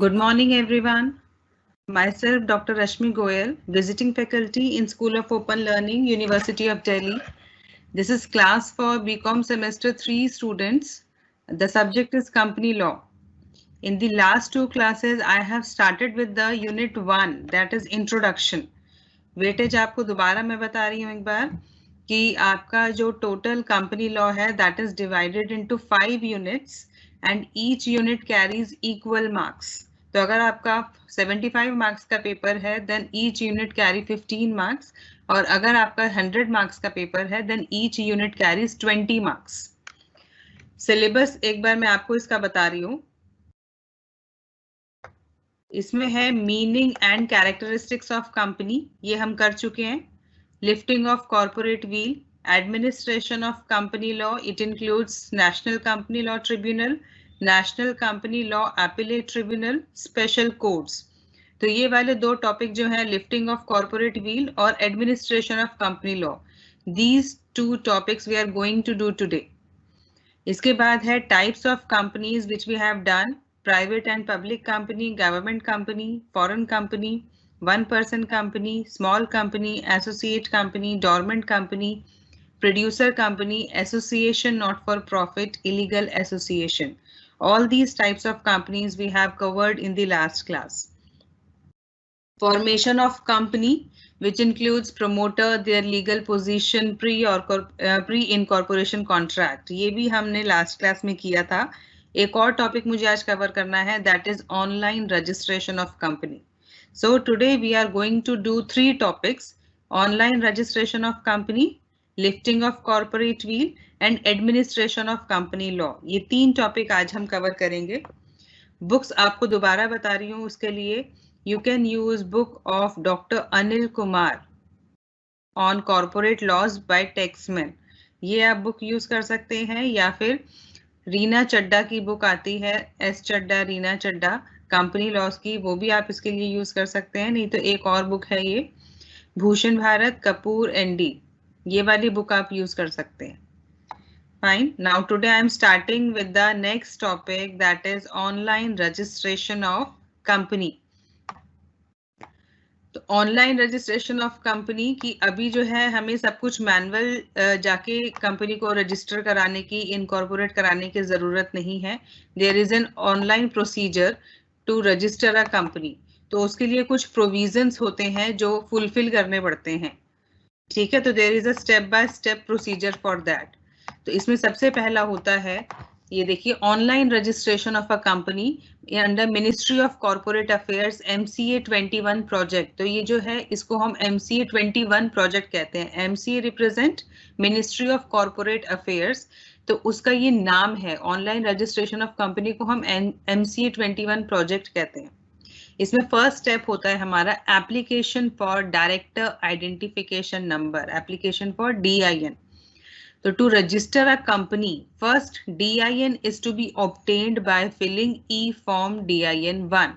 Good morning, everyone. Myself, Dr. Rashmi Goyal, visiting faculty in School of Open Learning, University of Delhi. This is class for BCom Semester 3 students. The subject is Company Law. In the last two classes, I have started with the Unit 1, that is Introduction. Weightage आपको दोबारा मैं बता रही हूँ एक बार कि आपका जो total company law है, that is divided into 5 units and each unit carries equal marks. तो अगर आपका 75 मार्क्स का पेपर है then each unit carry 15 marks और अगर आपका 100 मार्क्स का पेपर है then each unit carries 20 marks. Syllabus एक बार मैं आपको इसका बता रही हूँ. इसमें है meaning and characteristics of company, ये हम कर चुके हैं. Lifting of corporate veil, administration of company law, it includes national company law tribunal, national company law appellate tribunal, special codes. तो ये वाले दो टॉपिक जो हैं लिफ्टिंग ऑफ कॉर्पोरेट व्हील और administration of company law, these two topics we are going to do today. इसके बाद है types of companies which we have done, private and public company, government company, foreign company, one-person company, small company, associate company, dormant company, producer company, association not for profit, illegal association. All these types of companies we have covered in the last class. Formation of company, which includes promoter, their legal position, pre-incorporation contract. ये भी हमने last class में किया था. एक और topic मुझे आज कवर करना है, that is online registration of company. So today we are going to do 3 topics, online registration of company, lifting of corporate veil and administration of company law. ये 3 टॉपिक आज हम कवर करेंगे. Books आपको दोबारा बता रही हूँ, उसके लिए you can use book of doctor Anil Kumar on corporate laws by Taxmann. ये आप बुक यूज कर सकते हैं, या फिर रीना चड्डा की बुक आती है, एस चड्डा, रीना चड्डा, कंपनी लॉस की, वो भी आप इसके लिए यूज कर सकते हैं. नहीं तो एक और बुक है ये, भूषण भारत, कपूर एनडी, ये वाली बुक आप यूज कर सकते हैं. Fine. Now today I am starting with the next topic, that is online registration of company. तो ऑनलाइन रजिस्ट्रेशन ऑफ कंपनी की अभी जो है हमें सब कुछ मैनुअल जाके कंपनी को रजिस्टर कराने की, इनकॉर्पोरेट कराने की जरूरत नहीं है. There is an online procedure to register a company. तो उसके लिए कुछ प्रोविजंस होते हैं जो फुलफिल करने पड़ते हैं. ठीक है, तो there is a step by step procedure for that. तो इसमें सबसे पहला होता है, ये देखिए, online registration of a company under ministry of corporate affairs MCA 21 project. तो ये जो है इसको हम MCA 21 प्रोजेक्ट कहते हैं. MCA represent ministry of corporate affairs, तो उसका ये नाम है. ऑनलाइन रजिस्ट्रेशन ऑफ कंपनी को हम MCA 21 प्रोजेक्ट कहते हैं. इसमें फर्स्ट स्टेप होता है हमारा application for director identification number, application for DIN. So to register a company, first DIN is to be obtained by filling E-form DIN-1.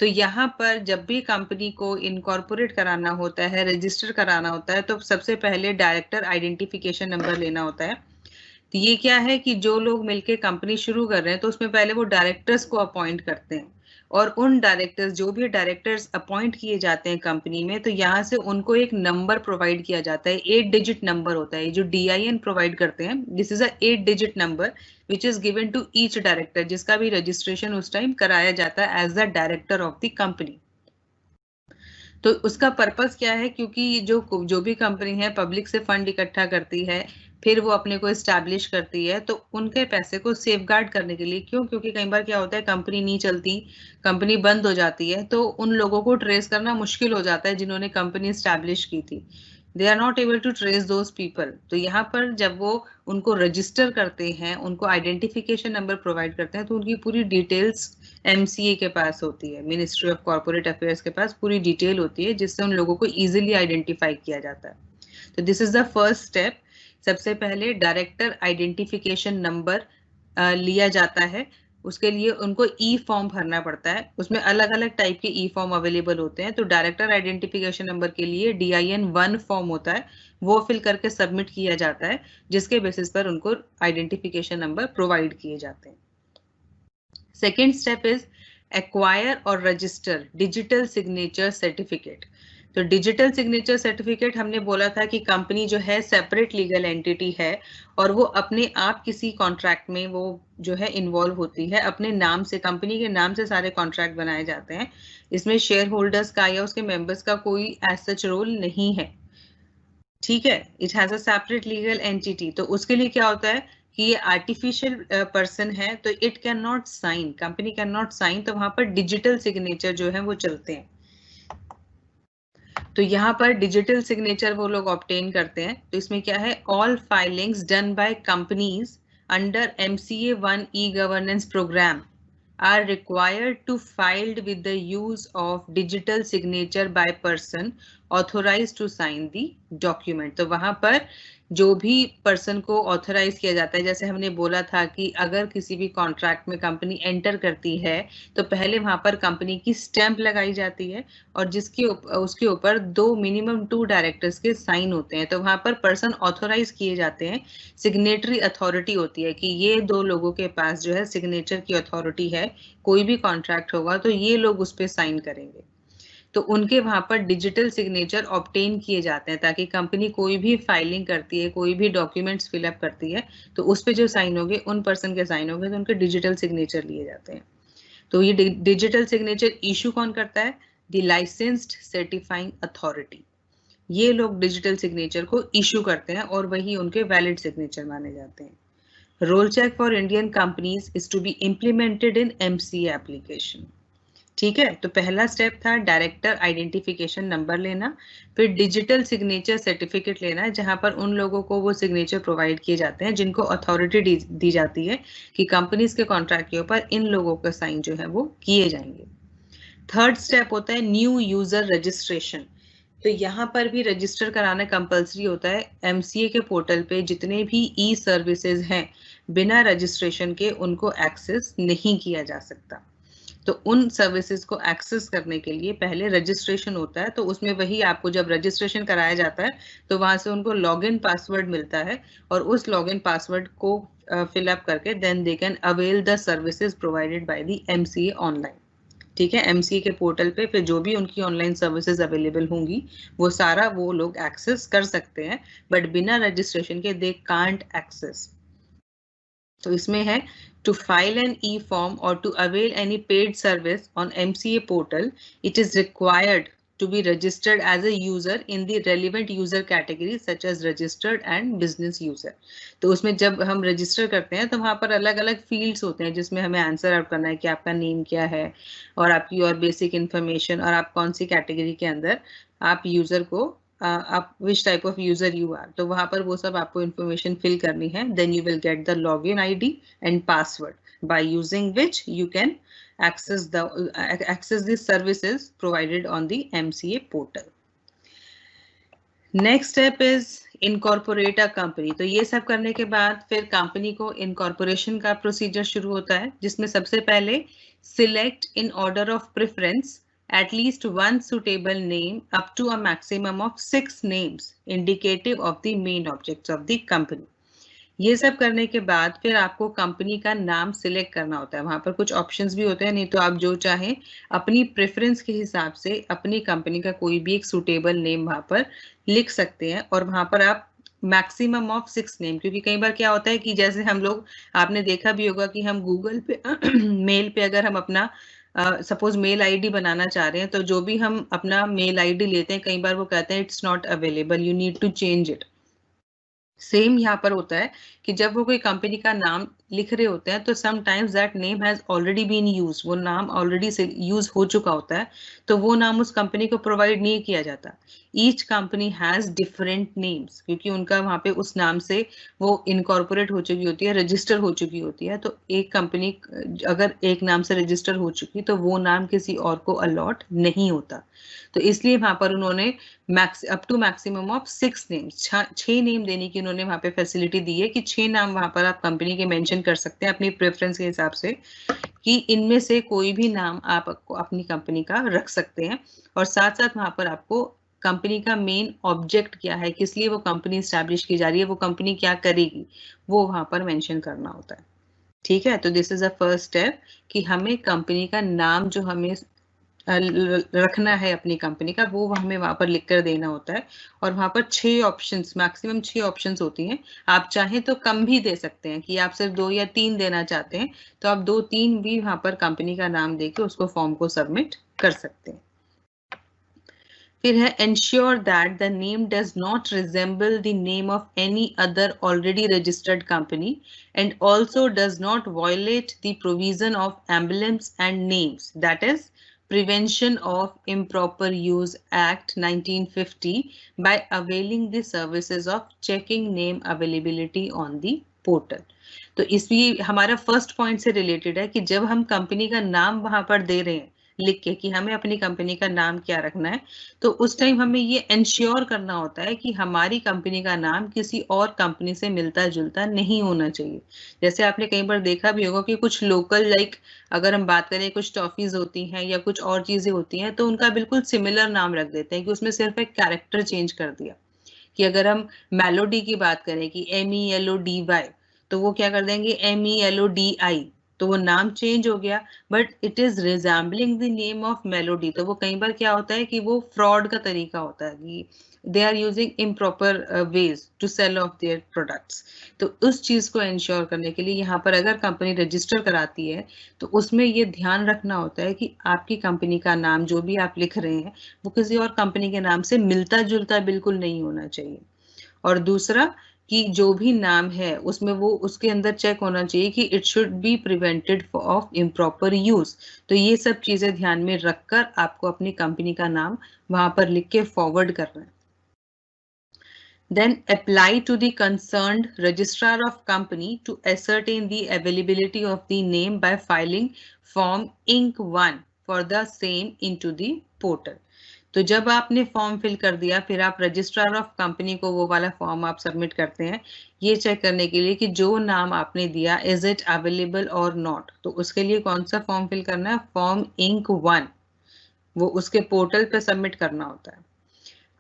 तो यहाँ पर जब भी कंपनी को इनकॉर्पोरेट कराना होता है, रजिस्टर कराना होता है, तो सबसे पहले डायरेक्टर आइडेंटिफिकेशन नंबर लेना होता है. तो ये क्या है कि जो लोग मिलके कंपनी शुरू कर रहे हैं तो उसमें पहले वो डायरेक्टर्स को अपॉइंट करते हैं, और उन डायरेक्टर्स, जो भी डायरेक्टर्स अपॉइंट किए जाते हैं कंपनी में, तो यहाँ से उनको एक नंबर प्रोवाइड किया जाता है. 8 डिजिट नंबर होता है जो DIN प्रोवाइड करते हैं. This is a 8 digit number which is given to each director, जिसका भी रजिस्ट्रेशन उस टाइम कराया जाता है as the director of the company. तो उसका पर्पस क्या है, क्योंकि जो भी कंपनी है पब्लिक से फंड इकट्ठा करती है, फिर वो अपने को एस्टैब्लिश करती है, तो उनके पैसे को सेफगार्ड करने के लिए. क्यों? क्योंकि कई बार क्या होता है, कंपनी नहीं चलती, कंपनी बंद हो जाती है, तो उन लोगों को ट्रेस करना मुश्किल हो जाता है जिन्होंने कंपनी एस्टैब्लिश की थी. They are not able to trace those people. तो यहाँ पर जब वो उनको रजिस्टर करते हैं, उनको आइडेंटिफिकेशन नंबर प्रोवाइड करते हैं, तो उनकी पूरी डिटेल्स MCA के पास होती है, मिनिस्ट्री ऑफ कॉर्पोरेट अफेयर्स के पास पूरी डिटेल होती है, जिससे उन लोगों को इजीली आइडेंटिफाई किया जाता है. तो this is the first step. सबसे पहले डायरेक्टर आइडेंटिफिकेशन नंबर लिया जाता है. उसके लिए उनको E-फॉर्म भरना पड़ता है. उसमें अलग अलग टाइप के E-फॉर्म अवेलेबल होते हैं. तो डायरेक्टर आइडेंटिफिकेशन नंबर के लिए DIN-1 फॉर्म होता है, वो फिल करके सबमिट किया जाता है, जिसके बेसिस पर उनको आइडेंटिफिकेशन नंबर प्रोवाइड किए जाते हैं. सेकेंड स्टेप इज एक्वायर और रजिस्टर डिजिटल सिग्नेचर सर्टिफिकेट। तो डिजिटल सिग्नेचर सर्टिफिकेट हमने बोला था कि कंपनी जो है सेपरेट लीगल एंटिटी है और वो अपने आप किसी कॉन्ट्रैक्ट में वो जो है इन्वॉल्व होती है, अपने नाम से, कंपनी के नाम से सारे कॉन्ट्रैक्ट बनाए जाते हैं। इसमें शेयर होल्डर्स का या उसके मेंबर्स का कोई एज सच रोल नहीं है, ठीक है। It has a separate legal entity. तो उसके लिए क्या होता है कि ये आर्टिफिशियल पर्सन है तो it can not sign, company can not sign, तो वहां पर डिजिटल सिग्नेचर जो है वो चलते हैं। तो यहाँ पर डिजिटल सिग्नेचर वो लोग ऑब्टेन करते हैं। तो इसमें क्या है, all filings done by companies under MCA 1 e-governance program are required to filed with the use of digital signature by person authorized to sign the document। तो वहां पर जो भी पर्सन को ऑथराइज किया जाता है, जैसे हमने बोला था कि अगर किसी भी कॉन्ट्रैक्ट में कंपनी एंटर करती है तो पहले वहां पर कंपनी की स्टैंप लगाई जाती है और उसके ऊपर मिनिमम 2 डायरेक्टर्स के साइन होते हैं। तो वहां पर पर्सन ऑथोराइज किए जाते हैं, सिग्नेटरी अथॉरिटी होती है कि ये 2 लोगों के पास जो है सिग्नेचर की अथॉरिटी है, कोई भी कॉन्ट्रैक्ट होगा तो ये लोग उस पर साइन करेंगे। तो उनके वहां पर डिजिटल सिग्नेचर ऑब्टेन किए जाते हैं ताकि कंपनी कोई भी फाइलिंग करती है, कोई भी डॉक्यूमेंट्स फिलअप करती है तो उस पे जो साइन होंगे, उन पर्सन के साइन होंगे, तो उनके डिजिटल सिग्नेचर लिए जाते हैं। तो ये डिजिटल सिग्नेचर इशू कौन करता है, द लाइसेंस्ड सर्टिफाइंग अथॉरिटी। ये लोग डिजिटल सिग्नेचर को इशू करते हैं और वही उनके वैलिड सिग्नेचर माने जाते हैं। Role check for Indian companies is to be implemented in MCA application. ठीक है, तो पहला स्टेप था डायरेक्टर आइडेंटिफिकेशन नंबर लेना, फिर डिजिटल सिग्नेचर सर्टिफिकेट लेना जहां पर उन लोगों को वो सिग्नेचर प्रोवाइड किए जाते हैं जिनको अथॉरिटी दी जाती है कि कंपनीज के कॉन्ट्रैक्ट के ऊपर इन लोगों का साइन जो है वो किए जाएंगे। थर्ड स्टेप होता है न्यू यूजर रजिस्ट्रेशन। तो यहाँ पर भी रजिस्टर कराना कंपलसरी होता है। MCA के पोर्टल पे जितने भी सर्विसेज हैं, बिना रजिस्ट्रेशन के उनको एक्सेस नहीं किया जा सकता। तो उन सर्विसेज को एक्सेस करने के लिए पहले रजिस्ट्रेशन होता है। तो उसमें वही आपको जब रजिस्ट्रेशन कराया जाता है तो वहां से उनको लॉगिन पासवर्ड मिलता है और उस लॉगिन पासवर्ड को फिलअप करके then they can avail the services provided by the MCA online. ठीक है, MCA के पोर्टल पे फिर जो भी उनकी ऑनलाइन सर्विसेज अवेलेबल होंगी वो सारा वो लोग एक्सेस कर सकते हैं, बट बिना रजिस्ट्रेशन के दे कांट एक्सेस। तो इसमें है to file an e-form or to avail any paid service on MCA portal, it is required to be registered as a user in the relevant user category such as registered and business user। तो उसमें जब हम register करते हैं तो वहाँ पर अलग अलग फील्ड्स होते हैं जिसमें हमें आंसर आउट करना है कि आपका नेम क्या है और आपकी और बेसिक इन्फॉर्मेशन और आप कौन सी कैटेगरी के अंदर आप यूजर को आप which type of user you are. तो वहां पर वो सब आपको इन्फॉर्मेशन फिल करनी है। Then you will get the login ID and password by using which you can access the services provided on the MCA portal. Next step is incorporate a company। तो ये सब करने के बाद फिर कंपनी को इनकॉर्पोरेशन का प्रोसीजर शुरू होता है जिसमें सबसे पहले select in order of preference at least one suitable name up to a maximum of 6 names indicative of the main objects of the company। ये सब करने के बाद फिर आपको कंपनी का नाम सिलेक्ट करना होता है। वहां पर कुछ ऑप्शंस भी होते हैं, नहीं तो आप जो चाहें अपनी प्रेफरेंस के हिसाब से अपनी कंपनी का कोई भी एक सूटेबल नेम वहां पर लिख सकते हैं और वहां पर आप मैक्सिमम ऑफ 6 नेम, क्योंकि कई बार क्या होता है कि जैसे हम लोग, आपने देखा भी होगा कि हम गूगल पे मेल पे अगर हम अपना सपोज मेल ID बनाना चाह रहे हैं तो जो भी हम अपना मेल ID लेते हैं कई बार वो कहते हैं it's not available, you need to change it. Same यहाँ पर होता है कि जब वो कोई कंपनी का नाम लिख रहे होते हैं तो sometimes that name has already been use, वो नाम ऑलरेडी से यूज हो चुका होता है तो वो नाम उस कंपनी को प्रोवाइड नहीं किया जाता। Each company has different names क्योंकि उनका वहाँ पे उस नाम से वो इनकॉर्पोरेट हो चुकी होती है, रजिस्टर हो चुकी होती है। तो एक कंपनी अगर एक नाम से रजिस्टर हो चुकी तो वो नाम किसी और को अलॉट नहीं होता। तो इसलिए वहां पर उन्होंने up to maximum of 6 names, 6 name देने की उन्होंने वहां पे फैसिलिटी दी है कि 6 नाम वहां पर आप कंपनी के मेंशन कर सकते हैं अपनी प्रेफरेंस के हिसाब से कि इनमें से कोई भी नाम आप अपनी कंपनी का रख सकते हैं। और साथ साथ वहां पर आपको कंपनी का मेन ऑब्जेक्ट क्या है, किस लिए वो कंपनी स्टैब्लिश की जा रही है, वो कंपनी क्या करेगी, वो वहां पर मेंशन करना होता है। ठीक है, तो this is a first step कि हमें कंपनी का नाम जो हमें रखना है अपनी कंपनी का, वो हमें वहां पर लिख कर देना होता है। और वहां पर 6 ऑप्शंस, मैक्सिमम 6 ऑप्शंस होती हैं। आप चाहें तो कम भी दे सकते हैं कि आप सिर्फ 2 या 3 देना चाहते हैं, तो आप 2-3 भी वहां पर कंपनी का नाम देके उसको फॉर्म को सबमिट कर सकते हैं। फिर है ensure that the name does not resemble the name of any other already registered company and also does not violate the provision of emblems and names, that is Prevention of Improper Use Act 1950 by availing the services of checking name availability on the portal. तो इसलिए हमारा first point से related है कि जब हम company का नाम वहां पर दे रहे हैं लिख के कि हमें अपनी कंपनी का नाम क्या रखना है, तो उस टाइम हमें ये इंश्योर करना होता है कि हमारी कंपनी का नाम किसी और कंपनी से मिलता जुलता नहीं होना चाहिए। जैसे आपने कई बार देखा भी होगा कि कुछ लोकल अगर हम बात करें कुछ टॉफीज होती हैं या कुछ और चीजें होती हैं, तो उनका बिल्कुल सिमिलर नाम रख देते हैं कि उसमें सिर्फ एक कैरेक्टर चेंज कर दिया। कि अगर हम मेलोडी की बात करें कि MELODY, तो वो क्या कर देंगे MELODI, तो वो नाम चेंज हो गया, but it is resembling the name of melody. तो वो कई बार क्या होता है कि वो फ्रॉड का तरीका होता है कि they are using improper ways to sell off their products. तो उस चीज को इंश्योर करने के लिए यहाँ पर अगर कंपनी रजिस्टर कराती है, तो उसमें ये ध्यान रखना होता है कि आपकी कंपनी का नाम जो भी आप लिख रहे हैं वो किसी और कंपनी के नाम से मिलता जुलता बिल्कुल नहीं होना चाहिए। और दूसरा कि जो भी नाम है उसमें वो उसके अंदर चेक होना चाहिए कि it should be prevented of improper use. तो ये सब चीजें ध्यान में रखकर आपको अपनी कंपनी का नाम वहां पर लिख के फॉरवर्ड करना है। Then apply to the concerned registrar of company to ascertain the availability of the name by filing form Inc 1 for the same into the portal. तो जब आपने फॉर्म फिल कर दिया, फिर आप रजिस्ट्रार ऑफ कंपनी को वो वाला फॉर्म आप सबमिट करते हैं ये चेक करने के लिए कि जो नाम आपने दिया इज इट अवेलेबल और नॉट। तो उसके लिए कौन सा फॉर्म फिल करना है, फॉर्म इंक 1, वो उसके पोर्टल पे सबमिट करना होता है।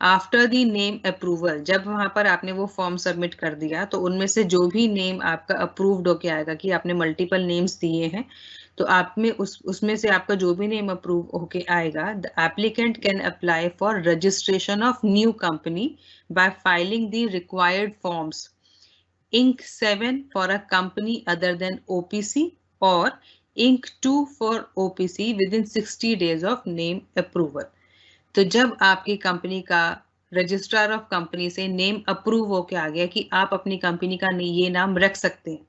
आफ्टर दी नेम अप्रूवल, जब वहां पर आपने वो फॉर्म सबमिट कर दिया, तो उनमें से जो भी नेम आपका अप्रूव्ड होके आएगा कि आपने मल्टीपल नेम्स दिए हैं, तो आप में उसमें से आपका जो भी नेम अप्रूव होके आएगा, the applicant can apply for registration of new company by filing the required forms Inc 7 for a company other than OPC or Inc 2 for OPC within 60 days of name approval. तो जब आपकी company का registrar of company से name approve होके आ गया कि आप अपनी कंपनी का ये नाम रख सकते हैं,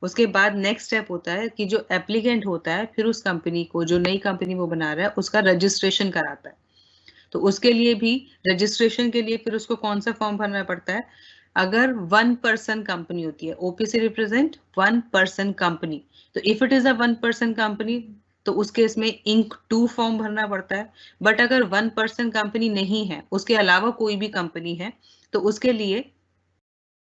उसके बाद नेक्स्ट स्टेप होता है कि जो एप्लीकेंट होता है फिर उस कंपनी को, जो नई कंपनी वो बना रहा है, उसका रजिस्ट्रेशन कराता है। तो उसके लिए भी रजिस्ट्रेशन के लिए फिर उसको कौन सा फॉर्म भरना पड़ता है, अगर 1 पर्सन कंपनी होती है, ओपीसी रिप्रेजेंट 1 पर्सन कंपनी, तो if it is a 1 person company तो उस केस में इंक 2 फॉर्म भरना पड़ता है। बट अगर 1 पर्सन कंपनी नहीं है, उसके अलावा कोई भी कंपनी है, तो उसके लिए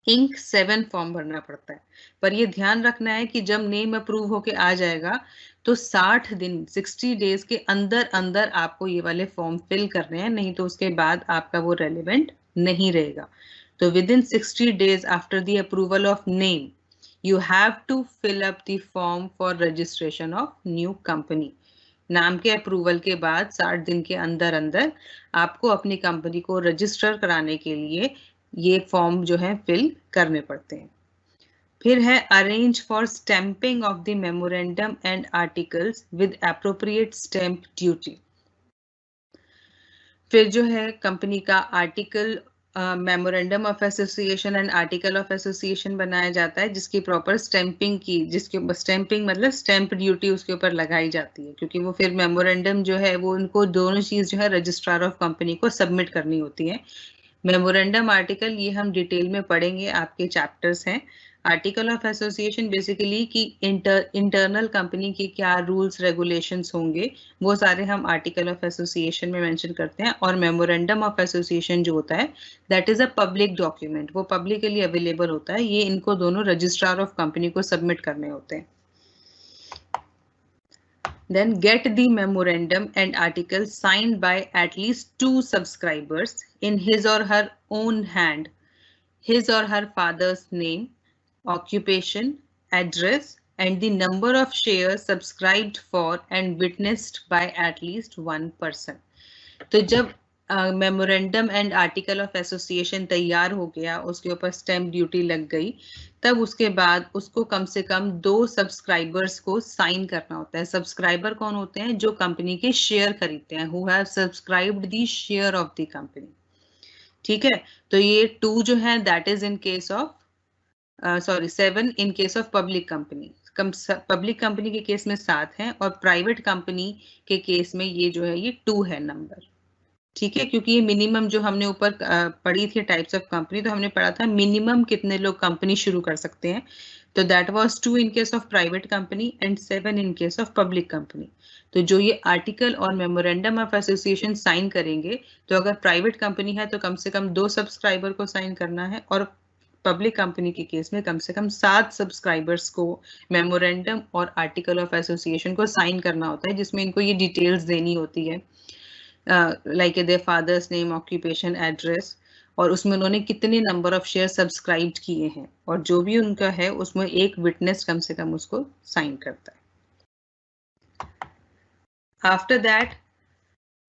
इंक 7 फॉर्म भरना पड़ता है। पर ये ध्यान रखना है कि जब नेम अप्रूव होके आ जाएगा तो 60 दिन 60 डेज के अंदर अंदर आपको ये वाले फॉर्म फिल करने हैं, नहीं तो उसके बाद आपका वो रेलिवेंट नहीं रहेगा। तो within 60 days after the approval of name, you have to fill up the form for registration of new company. नाम के अप्रूवल के बाद 60 दिन के अंदर अंदर आपको अपनी कंपनी को रजिस्टर कराने के लिए ये फॉर्म जो है फिल करने पड़ते हैं। फिर है arrange for stamping of the memorandum and articles with appropriate stamp duty. फिर जो है कंपनी का article memorandum of association and article of association बनाया जाता है, जिसकी प्रॉपर स्टैंपिंग की, जिसके स्टैंपिंग मतलब स्टैंप ड्यूटी उसके ऊपर लगाई जाती है, क्योंकि वो फिर मेमोरेंडम जो है वो उनको दोनों चीज जो है रजिस्ट्रार ऑफ कंपनी को सबमिट करनी होती है। मेमोरेंडम आर्टिकल ये हम डिटेल में पढ़ेंगे, आपके चैप्टर्स हैं। आर्टिकल ऑफ एसोसिएशन बेसिकली कि इंटरनल कंपनी के क्या रूल्स रेगुलेशंस होंगे, वो सारे हम आर्टिकल ऑफ एसोसिएशन में मेंशन करते हैं। और मेमोरेंडम ऑफ एसोसिएशन जो होता है that is a public document, वो पब्लिकली अवेलेबल होता है। ये इनको दोनों रजिस्ट्रार ऑफ कंपनी को सबमिट करने होते हैं। Then get the memorandum and article signed by at least 2 subscribers in his or her own hand, his or her father's name, occupation, address, and the number of shares subscribed for and witnessed by at least one person. तो जब memorandum and article of association तैयार हो गया, उसके ऊपर stamp duty लग गई, तब उसके बाद उसको कम से कम 2 सब्सक्राइबर्स को साइन करना होता है. सब्सक्राइबर कौन होते हैं? जो कंपनी के शेयर खरीदते हैं, who have subscribed the share of the company. ठीक है, तो ये 2 जो है that is in case of 7 in case of public company. Public company के केस में 7 है और प्राइवेट कंपनी के केस में ये जो है ये 2 है नंबर. ठीक है, क्योंकि ये मिनिमम जो हमने ऊपर पढ़ी थी टाइप्स ऑफ कंपनी, तो हमने पढ़ा था मिनिमम कितने लोग कंपनी शुरू कर सकते हैं. तो that was 2 in case of private company and 7 in case of public company. तो जो ये आर्टिकल और मेमोरेंडम ऑफ एसोसिएशन साइन करेंगे, तो अगर प्राइवेट कंपनी है तो कम से कम 2 सब्सक्राइबर को साइन करना है, और पब्लिक कंपनी के केस में कम से कम 7 सब्सक्राइबर्स को मेमोरेंडम और आर्टिकल ऑफ एसोसिएशन को साइन करना होता है, जिसमें इनको ये डिटेल्स देनी होती है, like their father's name, occupation, address, और उसमें उन्होंने कितने नंबर ऑफ शेयर सब्सक्राइब किए हैं, और जो भी उनका है उसमें एक विटनेस कम से कम उसको साइन करता है. After that,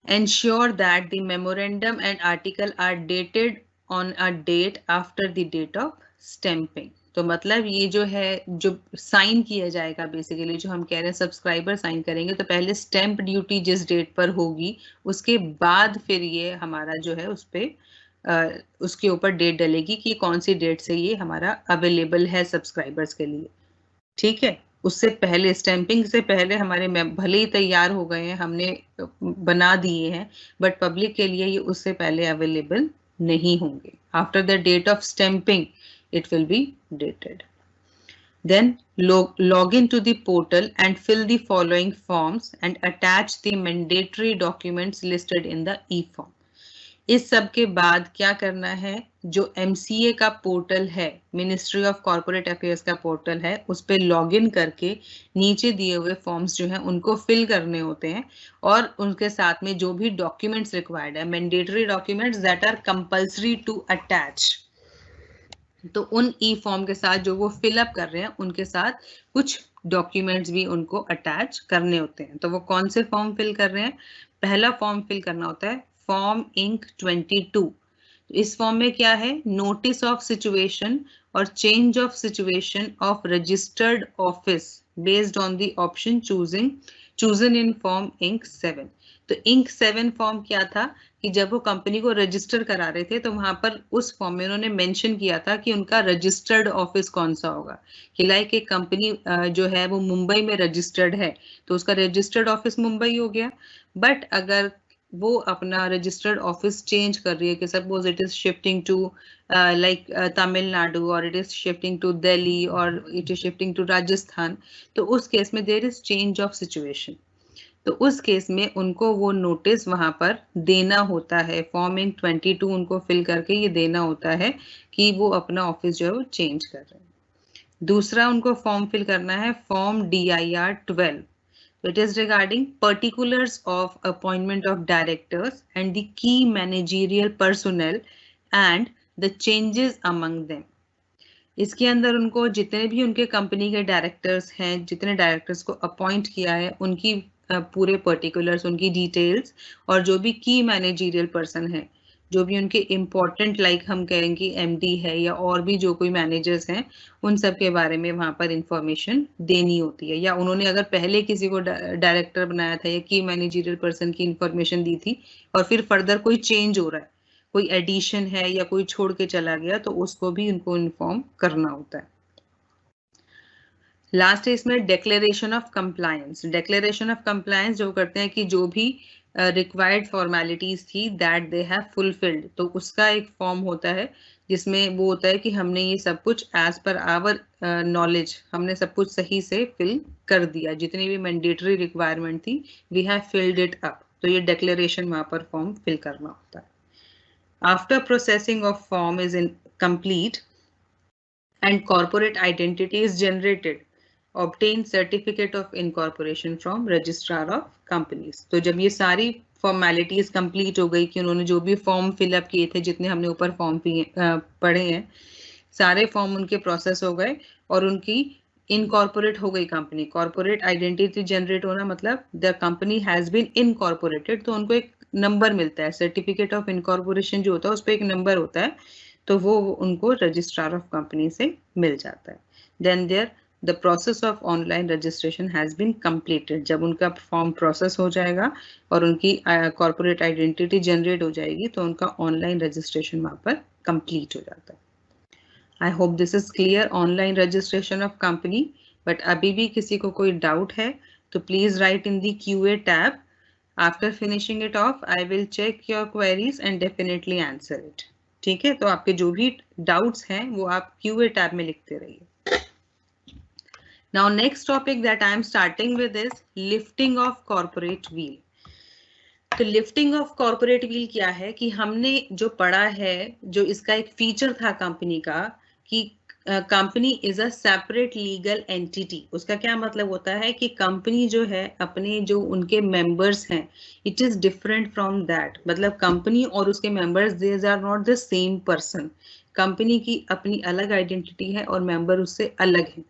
ensure that the memorandum and article are dated on a date after the date of stamping. तो मतलब ये जो है, जो साइन किया जाएगा, बेसिकली जो हम कह रहे हैं सब्सक्राइबर साइन करेंगे, तो पहले स्टैम्प ड्यूटी जिस डेट पर होगी उसके बाद फिर ये हमारा जो है उस पे उसके ऊपर डेट डलेगी कि कौन सी डेट से ये हमारा अवेलेबल है सब्सक्राइबर्स के लिए. ठीक है, उससे पहले, स्टैंपिंग से पहले हमारे भले ही तैयार हो गए हैं, हमने बना दिए हैं, बट पब्लिक के लिए ये उससे पहले अवेलेबल नहीं होंगे. After the date of stamping it will be dated. Then log into the portal and fill the following forms and attach the mandatory documents listed in the e-form. इस सब के बाद क्या करना है, जो MCA का पोर्टल है, मिनिस्ट्री ऑफ कॉर्पोरेट अफेयर्स का पोर्टल है, उस पर लॉग इन करके नीचे दिए हुए फॉर्म्स जो हैं उनको फिल करने होते हैं, और उनके साथ में जो भी डॉक्यूमेंट्स रिक्वायर्ड है, mandatory documents that are compulsory to attach, तो उन ई फॉर्म के साथ जो वो फिलअप कर रहे हैं उनके साथ कुछ डॉक्यूमेंट्स भी उनको अटैच करने होते हैं. तो वो कौन से फॉर्म फिल कर रहे हैं? पहला फॉर्म फिल करना होता है फॉर्म इंक 22. इस फॉर्म में क्या है? नोटिस ऑफ सिचुएशन और change of situation of registered office based on the option chosen in form INC 7. तो इंक 7 फॉर्म क्या था कि जब वो कंपनी को रजिस्टर करा रहे थे, तो वहां पर उस फॉर्म में उन्होंने मेंशन किया था कि उनका रजिस्टर्ड ऑफिस कौन सा होगा. कि लाइक एक कंपनी जो है वो मुंबई में रजिस्टर्ड है, तो उसका रजिस्टर्ड ऑफिस मुंबई हो गया. बट अगर वो अपना रजिस्टर्ड ऑफिस चेंज कर रही है, कि suppose it is shifting to like Tamil Nadu, और it is shifting to Delhi, और it is shifting to Rajasthan, तो उस केस में there is change of situation. तो उस केस में उनको वो नोटिस वहां पर देना होता है. फॉर्म इंक 22 उनको फिल करके ये देना होता है कि वो अपना ऑफिस जो है वो चेंज कर रहे हैं. दूसरा उनको फॉर्म फिल करना है form DIR 12. It is regarding particulars of appointment of directors and the key managerial personnel and the changes among them. इसके अंदर उनको जितने भी उनके कंपनी के डायरेक्टर्स हैं, जितने डायरेक्टर्स को अपॉइंट किया है, उनकी पूरे पर्टिकुलर्स, उनकी डिटेल्स, और जो भी की मैनेजरियल पर्सन है, जो भी उनके इम्पोर्टेंट, लाइक हम कहेंगे MD है या और भी जो कोई मैनेजर्स हैं, उन सब के बारे में वहां पर इंफॉर्मेशन देनी होती है. या उन्होंने अगर पहले किसी को डायरेक्टर बनाया था या की मैनेजरियल पर्सन की इंफॉर्मेशन दी थी, और फिर फर्दर कोई चेंज हो रहा है, कोई एडिशन है या कोई छोड़ के चला गया, तो उसको भी उनको इन्फॉर्म करना होता है. लास्ट है इसमें declaration of compliance. Declaration of compliance जो करते हैं कि जो भी रिक्वायर्ड फॉर्मेलिटीज थी दैट दे हैव फुलफिल्ड, तो उसका एक फॉर्म होता है जिसमें वो होता है कि हमने ये सब कुछ एज पर आवर नॉलेज हमने सब कुछ सही से फिल कर दिया, जितनी भी मैंडेटरी रिक्वायरमेंट थी we have filled it up. तो ये डिक्लेरेशन वहां पर फॉर्म फिल करना होता है. After processing of form is in complete and corporate identity is generated, obtain certificate of incorporation from registrar of companies. तो जब ये सारी फॉर्मेलिटीज कंप्लीट हो गई कि उन्होंने जो भी फॉर्म फिलअप किए थे, जितने हमने ऊपर फॉर्म पढ़े हैं, सारे फॉर्म उनके प्रोसेस हो गए और उनकी इनकॉर्पोरेट हो गई कंपनी, कॉर्पोरेट आइडेंटिटी जनरेट होना मतलब the company has been incorporated, तो उनको एक नंबर मिलता है, सर्टिफिकेट ऑफ इनकॉर्पोरेशन जो होता है उस पर एक नंबर होता है, तो वो उनको रजिस्ट्रार ऑफ कंपनी से मिल जाता है। Then there the process of online registration has been completed, जब उनका फॉर्म प्रोसेस हो जाएगा और उनकी कॉर्पोरेट आइडेंटिटी जनरेट हो जाएगी तो उनका ऑनलाइन रजिस्ट्रेशन वहां पर कंप्लीट हो जाता है। I hope this is clear, online registration of company. But अभी भी किसी को कोई डाउट है तो please write in the QA tab. After finishing it off I will check your queries and definitely answer it. ठीक है, तो आपके जो भी डाउट्स हैं वो आप QA टैब में लिखते रहिए। Now next topic that I am starting with is lifting of corporate wheel. तो लिफ्टिंग ऑफ कॉर्पोरेट व्हील क्या है कि हमने जो पढ़ा है, जो इसका एक फीचर था कंपनी का कि company is a separate legal entity. उसका क्या मतलब होता है कि कंपनी जो है अपने जो उनके मेंबर्स हैं it is different from that, मतलब कंपनी और उसके members these are not the same person. Company की अपनी अलग आइडेंटिटी है और मेंबर उससे अलग है।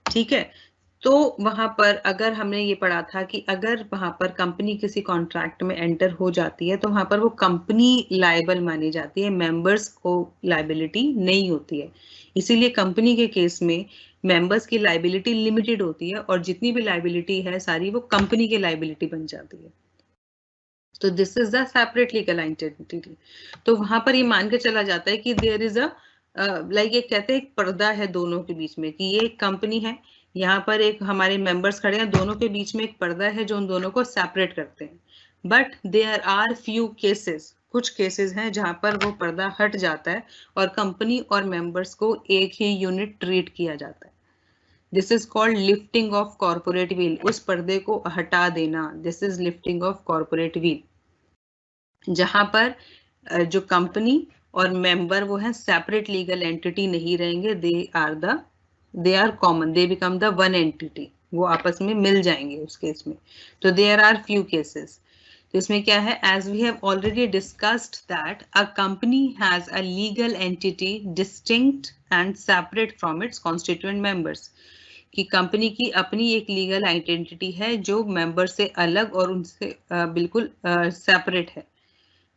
ठीक है, तो वहां पर अगर हमने ये पढ़ा था कि अगर वहां पर कंपनी किसी कॉन्ट्रैक्ट में एंटर हो जाती है तो वहां पर वो कंपनी लायबल मानी जाती है, मेंबर्स को लायबिलिटी नहीं होती है। इसीलिए कंपनी के केस में मेंबर्स की लायबिलिटी लिमिटेड होती है और जितनी भी लायबिलिटी है सारी वो कंपनी की लायबिलिटी बन जाती है। तो this is the separate legal entity. तो वहां पर ये मान के चला जाता है कि देयर इज अ लाइक एक कहते हैं एक पर्दा है दोनों के बीच में, कि ये एक कंपनी है, यहाँ पर एक हमारे मेंबर्स खड़े हैं, दोनों के बीच में एक पर्दा है जो उन दोनों को सेपरेट करते हैं। But there are few cases, कुछ केसेस हैं जहां पर वो पर्दा हट जाता है और कंपनी और मेंबर्स को एक ही यूनिट ट्रीट किया जाता है। This is called lifting of corporate wheel, उस पर्दे को हटा देना, this is lifting of corporate wheel, जहां पर जो कंपनी और मेंबर वो है सेपरेट लीगल एंटिटी नहीं रहेंगे, they are common, they become the one entity, वो आपस में मिल जाएंगे उस केस में। तो देयर आर फ्यू केसेस। तो इसमें क्या है, as we have already discussed that a company has a legal entity distinct and separate from its constituent members, कि कंपनी की अपनी एक लीगल आइडेंटिटी है जो मेंबर से अलग और उनसे बिल्कुल सेपरेट है।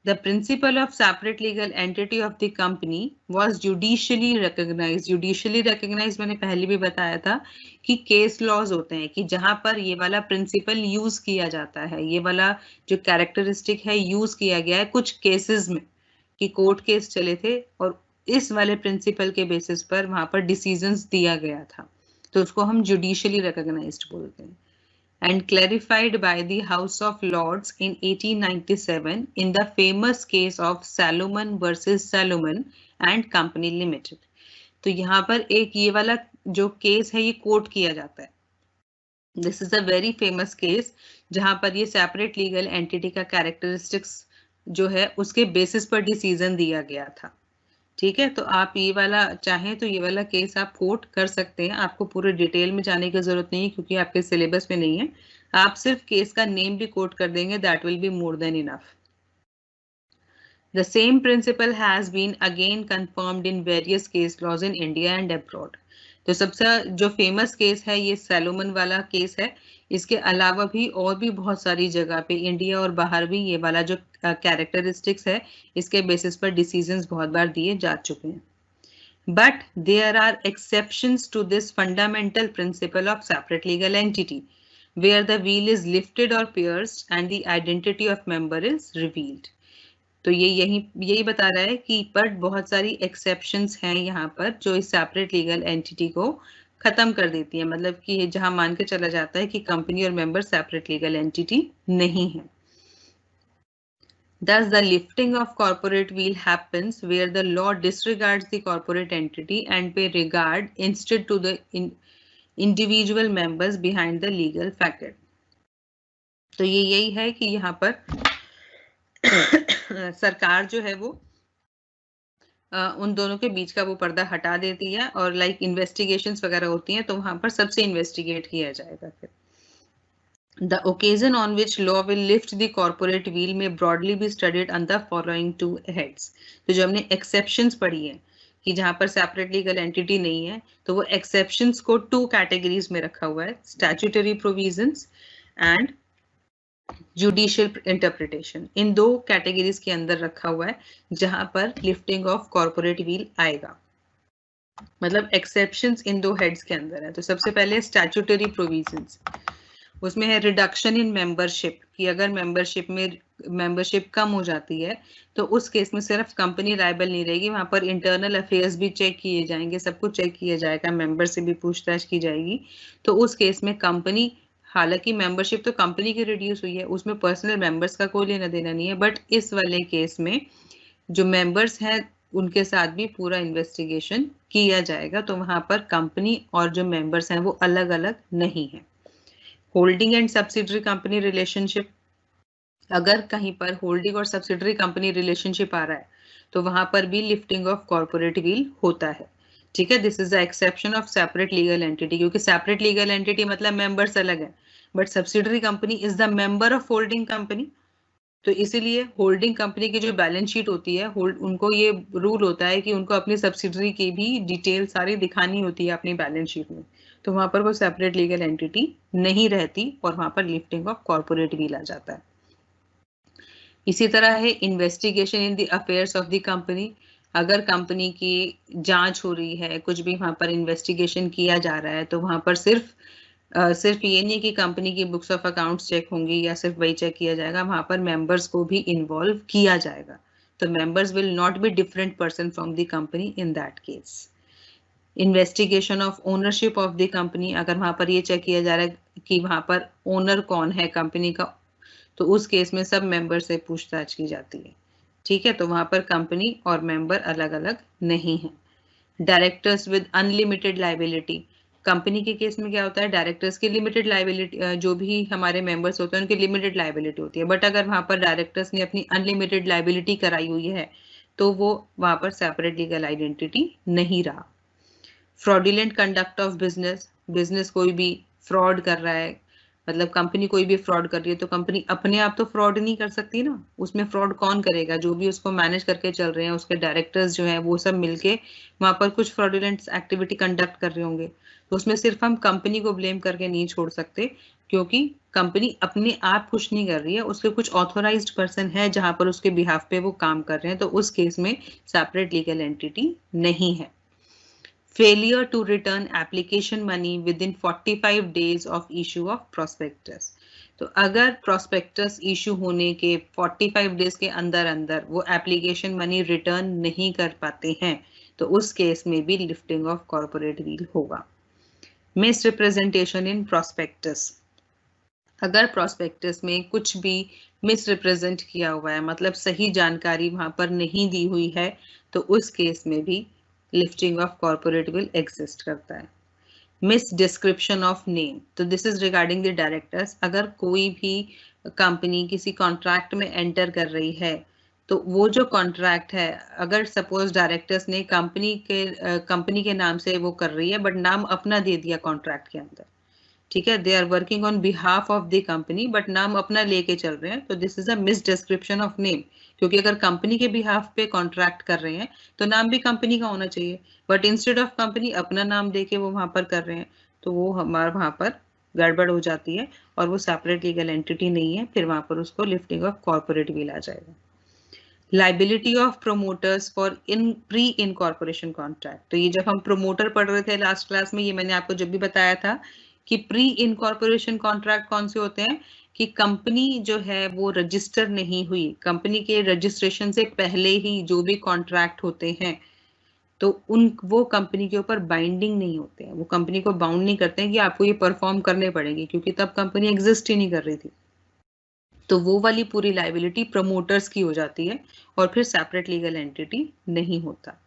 The principle of separate legal entity of the company was judicially recognized. Judicially recognized मैंने पहले भी बताया था कि केस लॉज होते हैं कि जहां पर ये वाला प्रिंसिपल यूज किया जाता है, ये वाला जो कैरेक्टरिस्टिक है यूज किया गया है कुछ केसेस में, कि कोर्ट केस चले थे और इस वाले प्रिंसिपल के बेसिस पर वहां पर डिसीजंस दिया गया था, तो उसको हम जुडिशियली रिकॉग्नाइज्ड बोलते हैं। And clarified by the House of Lords in 1897 in the famous case of Salomon versus Salomon and Company Limited. तो यहाँ पर एक ये वाला जो केस है ये कोट किया जाता है। This is a very famous case जहाँ पर ये सेपरेट लीगल एंटिटी का कैरेक्टरिस्टिक्स जो है उसके बेसिस पर डिसीजन दिया गया था। ठीक है, तो आप ये वाला चाहें तो ये वाला केस आप कोट कर सकते हैं, आपको पूरे डिटेल में जाने की जरूरत नहीं है क्योंकि आपके सिलेबस में नहीं है, आप सिर्फ केस का नेम भी कोट कर देंगे, that will be more than enough. The same principle has been again confirmed in various case laws in India and abroad. तो सबसे जो फेमस केस है ये सैलोमन वाला केस है, इसके अलावा भी और भी बहुत सारी जगह पे इंडिया और बाहर भी ये वाला जो कैरेक्टरिस्टिक्स है इसके बेसिस पर डिसीजंस बहुत बार दिए जा चुके हैं। But there are exceptions to this fundamental principle of separate legal entity, where the wheel is lifted or pierced and the identity of member is revealed. तो ये यही बता रहा है कि पर बहुत सारी एक्सेप्शंस हैं यहाँ पर जो इस सेपरेट लीगल एंटिटी को खत्म कर देती है, मतलब कि जहां मान के चला जाता है कि कंपनी और मेंबर सेपरेट लीगल एंटिटी नहीं है। Thus, the lifting of corporate wheel happens where the law disregards the corporate entity and pay regard instead to the individual members behind the legal facade. तो ये यही है कि यहाँ पर सरकार जो है वो उन दोनों के बीच का वो पर्दा हटा देती है और लाइक इन्वेस्टिगेशंस वगैरह होती हैं तो वहां पर सबसे इन्वेस्टिगेट किया जाएगा। फिर The occasion on which law will lift the corporate wheel may broadly be studied under following two heads. तो जो हमने exceptions पढ़ी है कि जहां पर सेपरेट लीगल एंटिटी नहीं है, तो वो एक्सेप्शंस को 2 कैटेगरीज में रखा हुआ है, statutory provisions and judicial interpretation. In 2 categories के अंदर रखा हुआ है जहां पर लिफ्टिंग ऑफ कॉर्पोरेट वील आएगा, मतलब एक्सेप्शंस इन 2 हेड्स के अंदर है। तो सबसे पहले स्टैट्यूटरी प्रोविजंस, उसमें है रिडक्शन इन मेंबरशिप, कि अगर मेंबरशिप कम हो जाती है तो उस केस में सिर्फ कंपनी लायबल नहीं रहेगी, वहां पर इंटरनल अफेयर्स भी चेक किए जाएंगे, सब कुछ चेक किया जाएगा, मेंबर से भी पूछताछ की जाएगी। तो उस केस में कंपनी, हालांकि मेंबरशिप तो कंपनी की रिड्यूस हुई है, उसमें पर्सनल मेंबर्स का कोई लेना देना नहीं है, बट इस वाले केस में जो मेंबर्स हैं उनके साथ भी पूरा इन्वेस्टिगेशन किया जाएगा, तो वहां पर कंपनी और जो मेंबर्स हैं वो अलग अलग नहीं है। Holding and subsidiary company relationship, अगर कहीं पर होल्डिंग और सब्सिडरी कंपनी रिलेशनशिप आ रहा है तो वहां पर भी लिफ्टिंग ऑफ कॉर्पोरेट वील होता है। ठीक है, this is the exception of separate legal entity, क्योंकि सेपरेट लीगल एंटिटी मतलब मेंबर्स अलग है, but subsidiary company is the member of holding company. तो इसीलिए होल्डिंग कंपनी की जो बैलेंस शीट होती है, उनको ये रूल होता है कि उनको अपनी सब्सिडरी की भी डिटेल सारी दिखानी होती है अपनी बैलेंस शीट में, तो वहां पर वो सेपरेट लीगल एंटिटी नहीं रहती और वहां पर लिफ्टिंग ऑफ कॉर्पोरेट वील आ जाता है। इसी तरह है investigation in the affairs of the company, अगर कंपनी की जांच हो रही है, कुछ भी वहां पर इन्वेस्टिगेशन किया जा रहा है, तो वहां पर सिर्फ ये नहीं कि कंपनी की बुक्स ऑफ अकाउंट्स चेक होंगी या सिर्फ वही चेक किया जाएगा, वहां पर मेंबर्स को भी इन्वॉल्व किया जाएगा। तो members will not be different person from the company in that case. Investigation of ownership of the company, अगर वहां पर ये चेक किया जा रहा है कि वहां पर ओनर कौन है कंपनी का, तो उस केस में सब मेंबर से पूछताछ की जाती है। ठीक है, तो वहां पर कंपनी और मेंबर अलग अलग नहीं है। Directors with unlimited liability, company के केस में क्या होता है, डायरेक्टर्स की लिमिटेड लाइबिलिटी, जो भी हमारे मेंबर्स होते हैं उनकी लिमिटेड लाइबिलिटी होती है, बट अगर वहां पर डायरेक्टर्स ने अपनी अनलिमिटेड लाइबिलिटी कराई हुई है तो वो वहां पर सेपरेट लीगल आइडेंटिटी नहीं रहा। Fraudulent conduct of business, business कोई भी फ्रॉड कर रहा है, मतलब कंपनी कोई भी फ्रॉड कर रही है, तो कंपनी अपने आप तो फ्रॉड नहीं कर सकती ना, उसमें फ्रॉड कौन करेगा, जो भी उसको मैनेज करके चल रहे हैं उसके डायरेक्टर्स जो हैं वो सब मिलके वहां पर कुछ फ्रॉडुलेंट एक्टिविटी कंडक्ट कर रहे होंगे, तो उसमें सिर्फ हम कंपनी को ब्लेम करके नहीं छोड़ सकते, क्योंकि कंपनी अपने आप कुछ नहीं कर रही है, उसके कुछ ऑथोराइज्ड पर्सन है जहां पर उसके बिहाफ पे वो काम कर रहे हैं, तो उस केस में सेपरेट लीगल एंटिटी नहीं है। Failure to return application money within 45 days of issue of prospectus, तो अगर prospectus issue होने के 45 days के अंदर अंदर वो application money return नहीं कर पाते हैं, तो उस केस में भी lifting of corporate wheel होगा। Misrepresentation in prospectus, अगर prospectus में कुछ भी misrepresent किया हुआ है, मतलब सही जानकारी वहां पर नहीं दी हुई है, तो उस केस में भी lifting of corporate will exist करता है। मिस डिस्क्रिप्शन ऑफ नेम, तो this is regarding the directors, अगर कोई भी कंपनी किसी कॉन्ट्रैक्ट में एंटर कर रही है, तो वो जो कॉन्ट्रैक्ट है, अगर सपोज डायरेक्टर्स ने कंपनी के नाम से वो कर रही है बट नाम अपना दे दिया कॉन्ट्रैक्ट के अंदर, ठीक है, they are working on behalf of the company but नाम अपना लेके चल रहे हैं, तो this is a misdescription of name, क्योंकि अगर कंपनी के बिहाफ पे कॉन्ट्रैक्ट कर रहे हैं तो नाम भी कंपनी का होना चाहिए, बट इंस्टेड ऑफ कंपनी अपना नाम देके वो वहां पर कर रहे हैं, तो वो हमारे वहां पर गड़बड़ हो जाती है और वो सेपरेट लीगल एंटिटी नहीं है, फिर वहां पर उसको लिफ्टिंग ऑफ कॉर्पोरेट विल आ जाएगा। Liability of promoters for pre incorporation contract, तो ये जब हम प्रोमोटर पढ़ रहे थे लास्ट क्लास में, ये मैंने आपको जब भी बताया था कि प्री इनकॉर्पोरेशन कॉन्ट्रैक्ट कौन से होते हैं, कि कंपनी जो है वो रजिस्टर नहीं हुई, कंपनी के रजिस्ट्रेशन से पहले ही जो भी कॉन्ट्रैक्ट होते हैं तो वो कंपनी के ऊपर बाइंडिंग नहीं होते हैं, वो कंपनी को बाउंड नहीं करते हैं कि आपको ये परफॉर्म करने पड़ेंगे, क्योंकि तब कंपनी एग्जिस्ट ही नहीं कर रही थी, तो वो वाली पूरी लाइबिलिटी प्रमोटर्स की हो जाती है और फिर सेपरेट लीगल एंटिटी नहीं होता।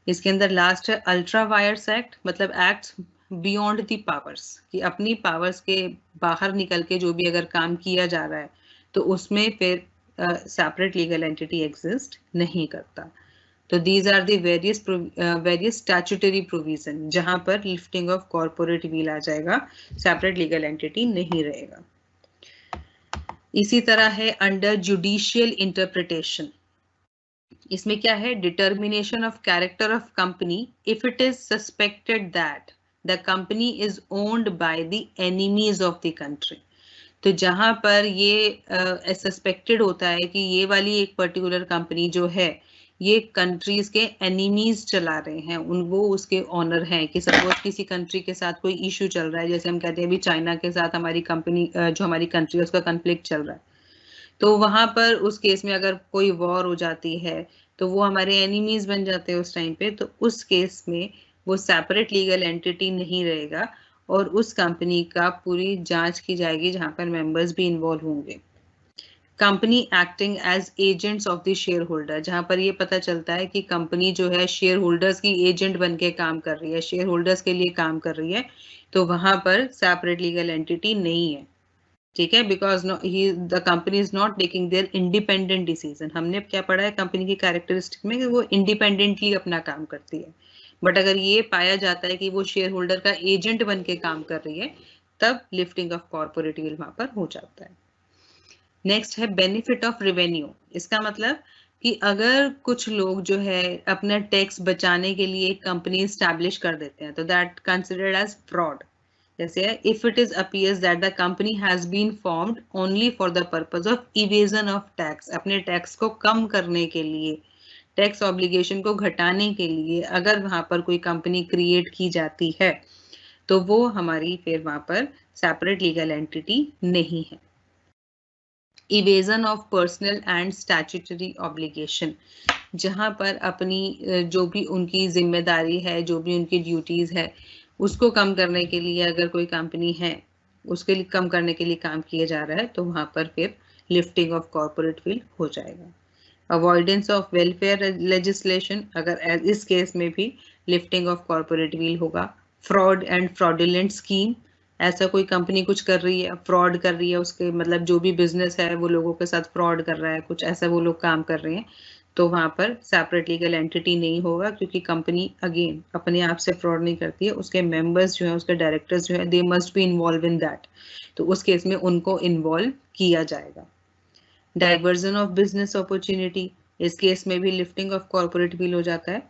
इसके अंदर लास्ट है अल्ट्रा वायर्स एक्ट, मतलब एक्ट्स बियॉन्ड दी पावर्स, कि अपनी पावर्स के बाहर निकल के जो भी अगर काम किया जा रहा है तो उसमें फिर सेपरेट लीगल एंटिटी एग्जिस्ट नहीं करता। तो these are the various statutory provision जहां पर लिफ्टिंग ऑफ कॉर्पोरेट विल आ जाएगा, सेपरेट लीगल एंटिटी नहीं रहेगा। इसी तरह है अंडर जुडिशियल इंटरप्रिटेशन, इसमें क्या है, determination of character of company if it is suspected that the company is owned by the enemies of the country. तो जहां पर ये सस्पेक्टेड होता है कि ये वाली एक पर्टिकुलर कंपनी जो है ये कंट्रीज के एनिमीज चला रहे हैं, उन वो उसके ऑनर हैं, कि सपोज किसी कंट्री के साथ कोई इशू चल रहा है, जैसे हम कहते हैं अभी चाइना के साथ हमारी कंपनी जो हमारी कंट्री है उसका कन्फ्लिक्ट चल रहा है, तो वहां पर उस केस में अगर कोई वॉर हो जाती है तो वो हमारे एनिमीज बन जाते हैं उस टाइम पे। तो उस केस में वो सेपरेट लीगल एंटिटी नहीं रहेगा और उस कंपनी का पूरी जांच की जाएगी जहां पर मेंबर्स भी इन्वॉल्व होंगे। Company acting as agents of the share holder, जहां पर ये पता चलता है कि कंपनी जो है शेयर होल्डर्स की एजेंट बन के काम कर रही है, शेयर होल्डर्स के लिए काम कर रही है, तो वहां पर सेपरेट लीगल एंटिटी नहीं है। ठीक है, because the company is not taking their independent decision. हमने क्या पढ़ा है कंपनी की कैरेक्टरिस्टिक में कि वो इंडिपेंडेंटली अपना काम करती है, बट अगर ये पाया जाता है कि वो शेयर होल्डर का एजेंट बन के काम कर रही है तब लिफ्टिंग ऑफ कॉर्पोरेट विल वहां पर हो जाता है। नेक्स्ट है बेनिफिट ऑफ रेवेन्यू। इसका मतलब कि अगर कुछ लोग जो है अपना टैक्स बचाने के लिए एक कंपनी स्टैब्लिश कर देते हैं तो दैट कंसिडर्ड एज फ्रॉड। जैसे if it is appears that the company has been formed only for the purpose of evasion of tax, अपने टैक्स को कम करने के लिए, टैक्स ऑब्लिगेशन को घटाने के लिए अगर वहां पर कोई कंपनी क्रिएट की जाती है तो वो हमारी फिर वहां पर सेपरेट लीगल एंटिटी नहीं है। Evasion of personal and statutory obligation, जहां पर अपनी जो भी उनकी जिम्मेदारी है, जो भी उनकी ड्यूटीज है, उसको कम करने के लिए अगर कोई कंपनी है उसके लिए कम करने के लिए काम किया जा रहा है तो वहां पर फिर लिफ्टिंग ऑफ कॉर्पोरेट विल हो जाएगा। अवॉइडेंस ऑफ वेलफेयर लेजिस्लेशन, अगर इस केस में भी लिफ्टिंग ऑफ कॉर्पोरेट विल होगा। फ्रॉड एंड फ्रॉडुलेंट स्कीम, ऐसा कोई कंपनी कुछ कर रही है, फ्रॉड कर रही है, उसके मतलब जो भी बिजनेस है वो लोगों के साथ फ्रॉड कर रहा है, कुछ ऐसा वो लोग काम कर रहे हैं, तो वहां पर सेपरेट लीगल एंटिटी नहीं होगा, क्योंकि कंपनी अगेन अपने आप से फ्रॉड नहीं करती है, उसके मेंबर्स जो है, उसके डायरेक्टर्स जो है, they must be involve in that, तो उस केस में उनको इन्वॉल्व किया जाएगा। डाइवर्जन ऑफ बिजनेस अपॉर्चुनिटी, इस केस में भी लिफ्टिंग ऑफ कॉर्पोरेट विल हो जाता है।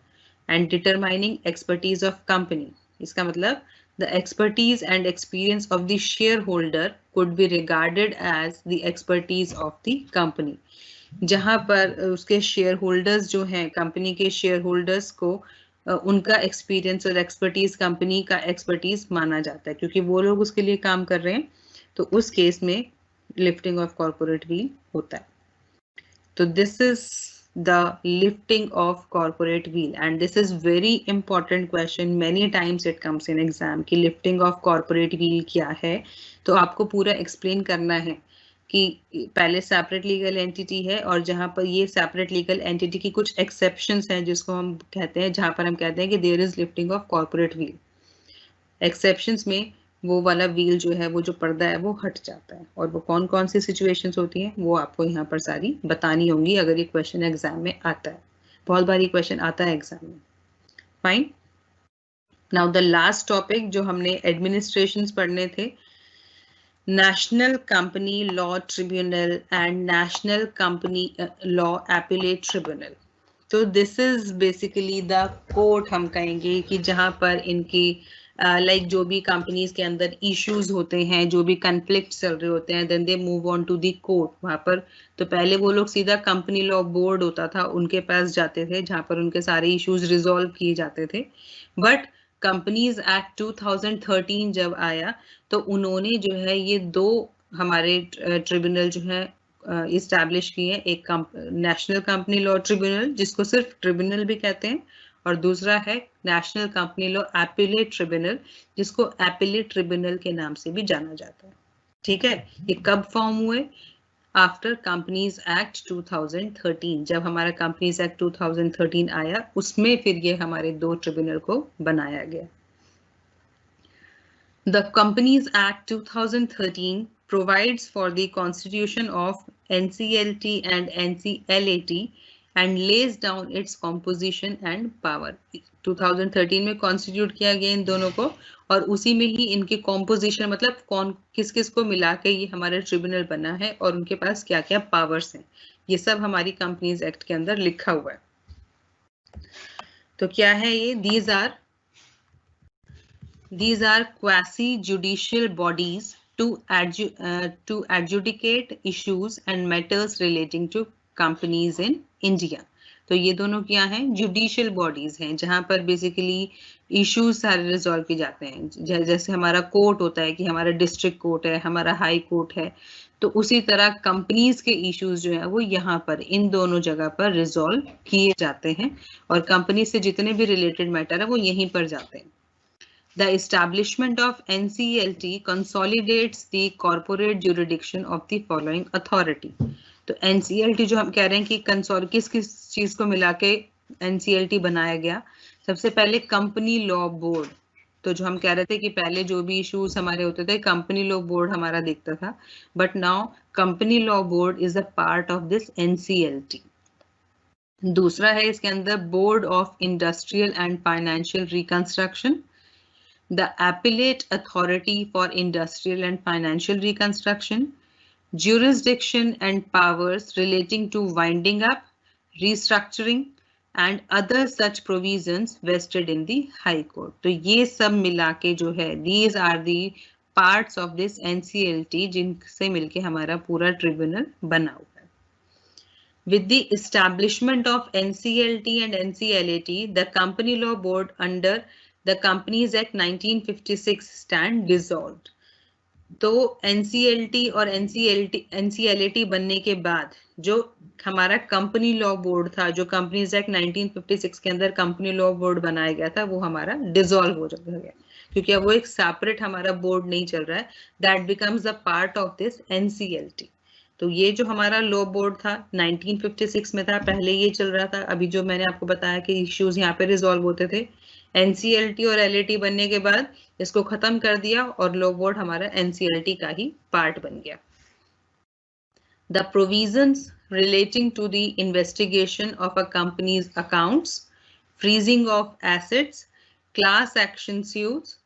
And determining expertise of company, इसका मतलब the expertise and experience of the shareholder could be regarded as the expertise of the company, जहां पर उसके शेयर होल्डर्स जो हैं, कंपनी के शेयर होल्डर्स को उनका एक्सपीरियंस और एक्सपर्टीज कंपनी का एक्सपर्टीज माना जाता है, क्योंकि वो लोग उसके लिए काम कर रहे हैं, तो उस केस में लिफ्टिंग ऑफ कॉर्पोरेट विल होता है। तो this is the lifting of corporate wheel, and this is very important question, many times it comes in exam कि lifting of corporate wheel क्या है। तो आपको पूरा explain करना है कि पहले separate legal entity है और जहां पर ये separate legal entity की कुछ exceptions हैं जिसको हम कहते हैं, जहां पर हम कहते हैं कि there is lifting of corporate wheel। exceptions में वो वाला व्हील जो है, वो जो पर्दा है वो हट जाता है, और वो कौन कौन सी सिचुएशंस होती हैं वो आपको यहाँ पर सारी बतानी होंगी अगर ये क्वेश्चन एग्जाम में आता है। बहुत बार ये क्वेश्चन आता है एग्जाम में। Fine, now the last topic जो हमने एडमिनिस्ट्रेशंस पढ़ने थे, national company law tribunal and national company law appellate tribunal. तो this is basically the court, हम कहेंगे कि जहां पर इनकी लाइक जो भी कंपनीज के अंदर इश्यूज होते हैं, जो भी कन्फ्लिक्ट चल रहे होते हैं, then they move on to the court. वहां पर तो पहले वो लोग सीधा कंपनी लॉ बोर्ड होता था उनके पास जाते थे, जहां पर उनके सारे इश्यूज रिजॉल्व किए जाते थे। बट कंपनीज एक्ट 2013 जब आया तो उन्होंने जो है ये दो हमारे ट्रिब्यूनल जो है इस्टेब्लिश किए, एक नेशनल कंपनी लॉ ट्रिब्यूनल जिसको सिर्फ ट्रिब्यूनल भी कहते हैं, और दूसरा है national company law appellate tribunal जिसको एपिलेट ट्रिब्यूनल के नाम से भी जाना जाता है। ठीक है, ये कब फॉर्म हुए? आफ्टर कंपनीज एक्ट 2013, जब हमारा कंपनीज एक्ट 2013 आया उसमें फिर ये हमारे दो ट्रिब्यूनल को बनाया गया। The Companies Act 2013 provides for the constitution of NCLT and NCLAT and lays down its composition and power। 2013 में कॉन्स्टिट्यूट किया गया इन दोनों को, और उसी में ही इनकी कॉम्पोजिशन, मतलब कौन किस किस को मिला के ये हमारा ट्रिब्यूनल बना है और उनके पास क्या क्या पावर्स हैं, ये सब हमारी कंपनीज एक्ट के अंदर लिखा हुआ है। तो क्या है ये? these are quasi judicial bodies to adjudicate issues and matters relating to companies in India. तो ये दोनों क्या हैं? जुडिशियल बॉडीज हैं, जहां पर बेसिकली इश्यूज सारे रिजॉल्व किए जाते हैं। जैसे हमारा कोर्ट होता है कि हमारा डिस्ट्रिक्ट कोर्ट है, हमारा हाई कोर्ट है, तो उसी तरह कंपनीज के इश्यूज जो है वो यहाँ पर इन दोनों जगह पर रिजॉल्व किए जाते हैं, और कंपनी से जितने भी रिलेटेड मैटर है वो यहीं पर जाते हैं। The establishment of NCLT consolidates the corporate jurisdiction of the following authority. तो NCLT जो हम कह रहे हैं कि किस किस चीज को मिला के NCLT बनाया गया? सबसे पहले कंपनी लॉ बोर्ड। तो जो हम कह रहे थे कि पहले जो भी इश्यूज हमारे होते थे कंपनी लॉ बोर्ड हमारा देखता था, but now company law board is a part of this NCLT। दूसरा है इसके अंदर board of industrial and financial reconstruction, the Appellate Authority for Industrial and Financial Reconstruction, jurisdiction and powers relating to winding up, restructuring, and other such provisions vested in the High Court. तो ये सब मिला के जो है, these are the parts of this NCLT जिनसे मिलके हमारा पूरा ट्रिब्यूनल बना हुआ है। With the establishment of NCLT and NCLAT, the Company Law Board under The Companies Act 1956 stand dissolved. तो NCLT और NCLAT बनने के बाद जो हमारा कंपनी लॉ बोर्ड था, जो कंपनीज एक्ट 1956 के अंदर कंपनी लॉ बोर्ड बनाया गया था, वो हमारा डिसॉल्व हो गया, क्योंकि अब वो एक सेपरेट हमारा बोर्ड नहीं चल रहा है। That becomes a part of this NCLT। तो ये जो हमारा लॉ बोर्ड था 1956 में था, पहले ये चल रहा था। अभी जो मैंने आपको बताया कि इश्यूज यहाँ पे रिजॉल्व होते थे, NCLT और LAT बनने के बाद इसको खत्म कर दिया और लॉ बोर्ड हमारा NCLT का ही पार्ट बन गया। The provisions relating to the investigation of a company's accounts, freezing of assets, class action suits,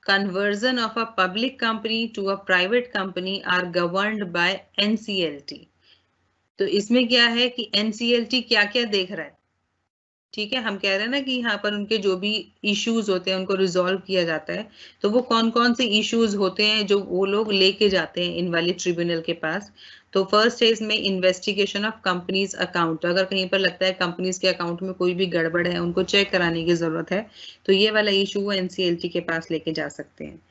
conversion of a public company to a private company are governed by NCLT. तो इसमें क्या है कि NCLT क्या क्या देख रहा है? ठीक है, हम कह रहे हैं ना कि यहाँ पर उनके जो भी इश्यूज होते हैं उनको रिजॉल्व किया जाता है। तो वो कौन कौन से इश्यूज होते हैं जो वो लोग लेके जाते हैं इनवैलिड ट्रिब्यूनल के पास? तो फर्स्ट है इसमें इन्वेस्टिगेशन ऑफ कंपनीज अकाउंट। अगर कहीं पर लगता है कंपनीज के अकाउंट में कोई भी गड़बड़ है, उनको चेक कराने की जरूरत है, तो ये वाला इशू वो NCLT के पास लेके जा सकते हैं।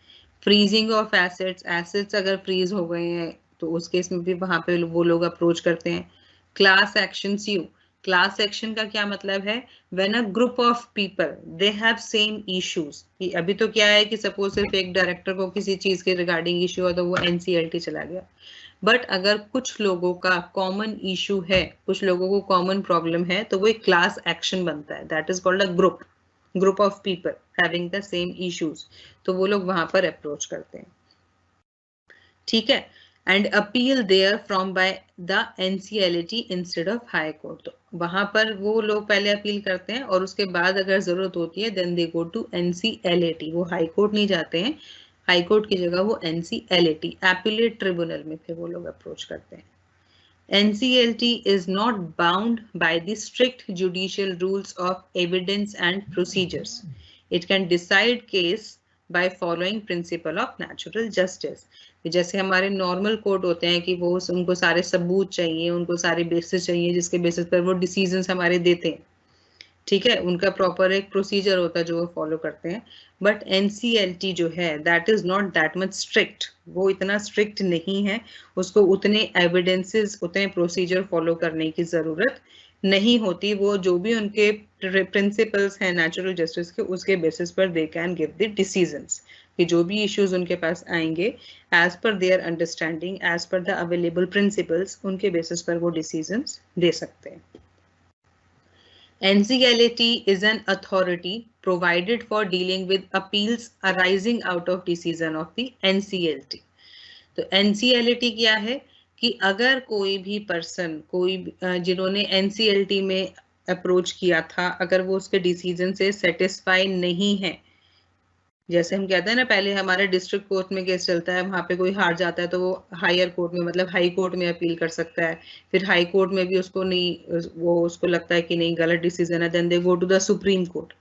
फ्रीजिंग ऑफ एसेट्स अगर फ्रीज हो गए हैं तो उस केस में भी वहां पे वो लोग अप्रोच करते हैं। क्लास एक्शन स्यू, क्लास एक्शन का क्या मतलब है? When a group of people they have same issues. अभी तो क्या है कि सपोज सिर्फ एक डायरेक्टर को किसी चीज के रिगार्डिंग इश्यू है तो वो NCLT चला गया, बट अगर कुछ लोगों का कॉमन इशू है, कुछ लोगों को कॉमन प्रॉब्लम है, तो वो एक क्लास एक्शन बनता है। That is called a group of people having the same issues. तो वो लोग वहां पर अप्रोच करते हैं, ठीक है, and appeal therefrom by the NCLAT instead of high court. तो वहां पर वो लोग पहले अपील करते हैं और उसके बाद अगर जरूरत होती है then they go to NCLAT। वो हाई कोर्ट नहीं जाते हैं, हाई कोर्ट की जगह वो NCLAT एपीलेट ट्रिब्यूनल में फिर वो लोग अप्रोच करते हैं। NCLT is not bound by the strict judicial rules of evidence and procedures. It can decide case by following principle of natural justice. जैसे हमारे नॉर्मल कोर्ट होते हैं कि वो उनको सारे सबूत चाहिए, उनको सारे बेसिस चाहिए जिसके बेसिस पर वो डिसीजंस हमारे देते हैं, ठीक है, उनका प्रॉपर एक प्रोसीजर होता है जो वो फॉलो करते हैं। बट NCLT जो है that is not that much strict, वो इतना स्ट्रिक्ट नहीं है, उसको उतने एविडेंसेस, उतने प्रोसीजर फॉलो करने की जरूरत नहीं होती। वो जो भी उनके प्रिंसिपल्स हैं नेचुरल जस्टिस के, उसके बेसिस पर they can give the decisions, कि जो भी इश्यूज उनके पास आएंगे as per their understanding, as per the available principles, उनके बेसिस पर वो डिसीजंस दे सकते हैं। NCLAT is an authority provided for dealing with appeals arising out of decision of the NCLT. तो NCLAT क्या है कि अगर कोई भी पर्सन, कोई जिन्होंने NCLT में अप्रोच किया था, अगर वो उसके डिसीजन से सेटिस्फाई नहीं है, जैसे हम कहते हैं ना, पहले हमारे डिस्ट्रिक्ट कोर्ट में केस चलता है, वहां पे कोई हार जाता है तो वो हायर कोर्ट में, मतलब हाई कोर्ट में अपील कर सकता है, फिर हाई कोर्ट में भी उसको नहीं, वो उसको लगता है कि नहीं गलत डिसीजन है, then they go to the supreme court.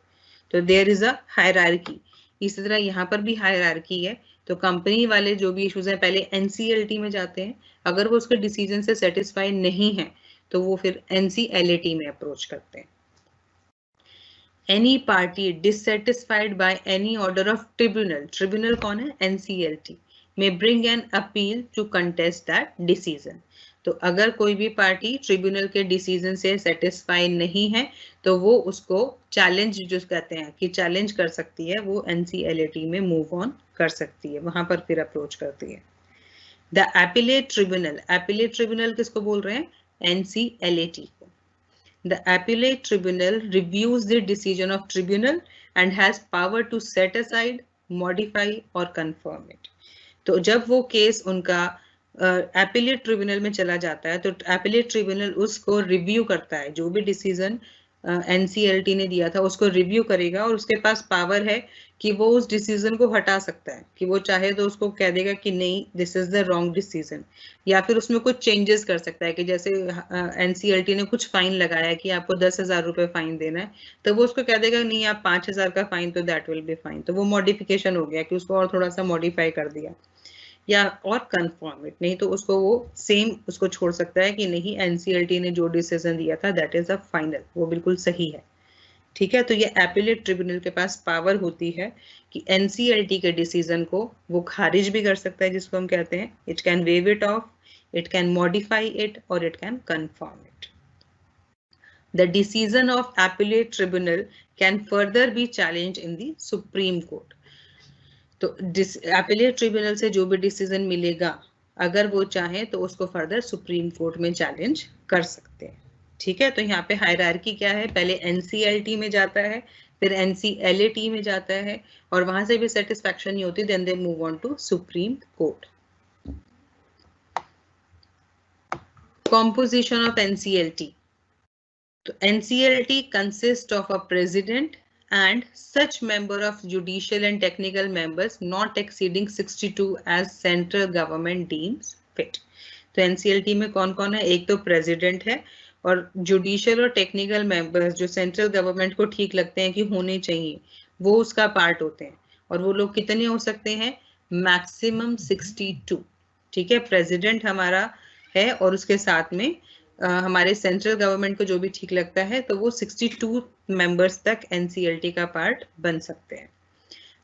तो देयर इज अ हायरार्की। इसी तरह यहाँ पर भी हायरार्की है। तो कंपनी वाले जो भी इश्यूज हैं पहले एनसीएलटी में जाते हैं, अगर वो उसके डिसीजन से सेटिस्फाई नहीं है तो वो फिर एनसीएलटी में अप्रोच करते हैं। Any party dissatisfied by any order of tribunal, tribunal कौन है? NCLT, may bring an appeal to contest that decision. तो अगर कोई भी पार्टी ट्रिब्यूनल के डिसीजन से सेटिस्फाई नहीं है तो वो उसको चैलेंज, जो कहते हैं कि चैलेंज कर सकती है, वो एनसीएलटी में मूव ऑन कर सकती है, वहां पर फिर अप्रोच करती है। The appellate tribunal, appellate tribunal किसको बोल रहे हैं? एनसीएलटी को। The appellate tribunal reviews the decision of tribunal and has power to set aside, modify or confirm it. तो जब वो केस उनका एपिलेट ट्रिब्यूनल में चला जाता है तो एपिलेट ट्रिब्यूनल उसको रिव्यू करता है, जो भी डिसीजन एनसीएलटी ने दिया था उसको रिव्यू करेगा, और उसके पास पावर है कि वो उस डिसीजन को हटा सकता है, कि वो चाहे तो उसको कह देगा कि नहीं this is the wrong decision, या फिर उसमें कुछ चेंजेस कर सकता है, कि जैसे एनसीएलटी ने कुछ फाइन लगाया कि आपको 10,000 रुपए फाइन देना है, तो वो उसको कह देगा नहीं आप 5,000 का फाइन, तो दैट विल बी फाइन। तो वो मॉडिफिकेशन हो गया कि उसको और थोड़ा सा मॉडिफाई कर दिया, या और कंफर्म इट, नहीं तो उसको वो सेम उसको छोड़ सकता है कि नहीं एनसीएलटी ने जो डिसीजन दिया था दैट इज अ फाइनल, वो बिल्कुल सही है। ठीक है, तो ये एपिलेट ट्रिब्यूनल के पास पावर होती है कि एनसीएलटी के डिसीजन को वो खारिज भी कर सकता है, जिसको हम कहते हैं it can waive it off, it can modify it, और it can confirm it. The decision of appellate tribunal can further be challenge in the supreme court. तो एपिलेट ट्रिब्यूनल से जो भी डिसीजन मिलेगा, अगर वो चाहे तो उसको फर्दर सुप्रीम कोर्ट में चैलेंज कर सकते हैं। ठीक है, तो यहाँ पे हायरार्की क्या है? पहले एनसीएलटी में जाता है, फिर एनसीएलटी में जाता है, और वहां से भी सेटिस्फैक्शन नहीं होती, then they move on to supreme court. Composition of NCLT. तो NCLT consist of a president and such member of judicial and technical members not exceeding 62 as central government deems fit. तो NCLT में कौन कौन है? एक तो president है, और जुडिशियल और टेक्निकल मेंबर्स जो सेंट्रल गवर्नमेंट को ठीक लगते हैं कि होने चाहिए, वो उसका पार्ट होते हैं। और वो लोग कितने हो सकते हैं? मैक्सिमम 62। ठीक है, प्रेसिडेंट हमारा है और उसके साथ में हमारे सेंट्रल गवर्नमेंट को जो भी ठीक लगता है, तो वो 62 मेंबर्स तक एनसीएलटी का पार्ट बन सकते हैं।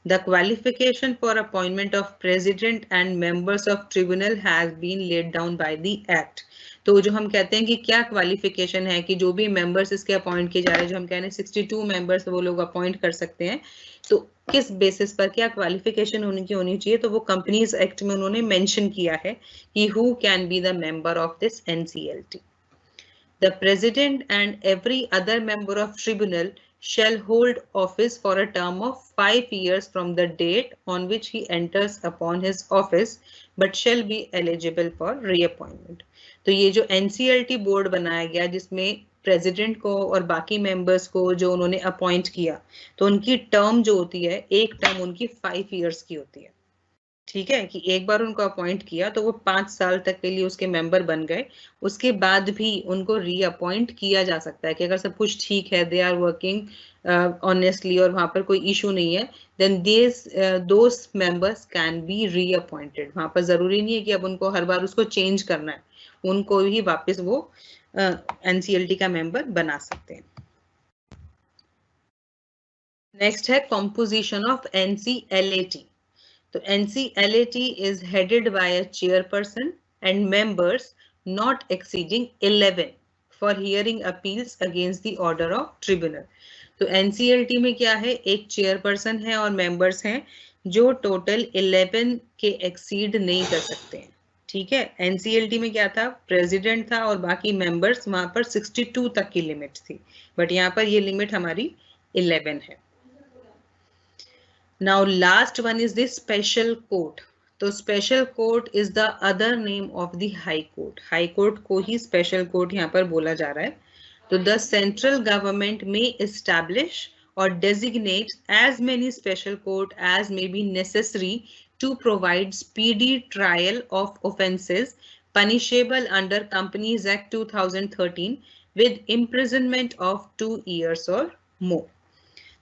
The qualification for appointment of president and members of tribunal has been laid down by the act. तो जो हम कहते हैं कि क्या क्वालिफिकेशन है कि जो भी मेंबर्स इसके अपॉइंट किए जा रहे हैं, जो हम कह रहे हैं 62 मेंबर्स वो लोग अपॉइंट कर सकते हैं, तो किस बेसिस पर क्या क्वालिफिकेशन उनकी होनी चाहिए? तो वो कंपनीज एक्ट में उन्होंने मेंशन किया है कि who can be the member of this NCLT. The president and every other member of tribunal shall hold office for a term of 5 years from the date on which he enters upon his office, but shall be eligible for reappointment. तो ये जो NCLT board बनाया गया जिसमें president को और बाकी members को जो उन्होंने अपॉइंट किया, तो उनकी टर्म जो होती है, एक टर्म उनकी 5 इयर्स की होती है। ठीक है, कि एक बार उनको अपॉइंट किया तो वो 5 साल तक के लिए उसके मेंबर बन गए, उसके बाद भी उनको रीअपॉइंट किया जा सकता है कि अगर सब कुछ ठीक है, दे आर वर्किंग ऑनेस्टली और वहां पर कोई इशू नहीं है, then those members can be reappointed. वहां पर जरूरी नहीं है कि अब उनको हर बार उसको चेंज करना है, उनको ही वापस वो एनसीएलटी का मेंबर बना सकते हैं। नेक्स्ट है composition of NCLT. So NCLAT is headed by a chairperson and members not exceeding 11 for hearing appeals against the order of tribunal. तो NCLT में क्या है? एक चेयरपर्सन है और मेंबर्स हैं जो टोटल 11 के एक्सीड नहीं कर सकते हैं। ठीक है, NCLT में क्या था? प्रेसिडेंट था और बाकी मेंबर्स, वहां पर 62 तक की लिमिट थी, बट यहाँ पर ये लिमिट हमारी 11 है। Now last one is the special court. तो special court is the other name of the high court. High court को ही special court यहाँ पर बोला जा रहा है। तो the central government may establish or designates as many special court as may be necessary to provide speedy trial of offences punishable under Companies Act 2013 with imprisonment of 2 years or more.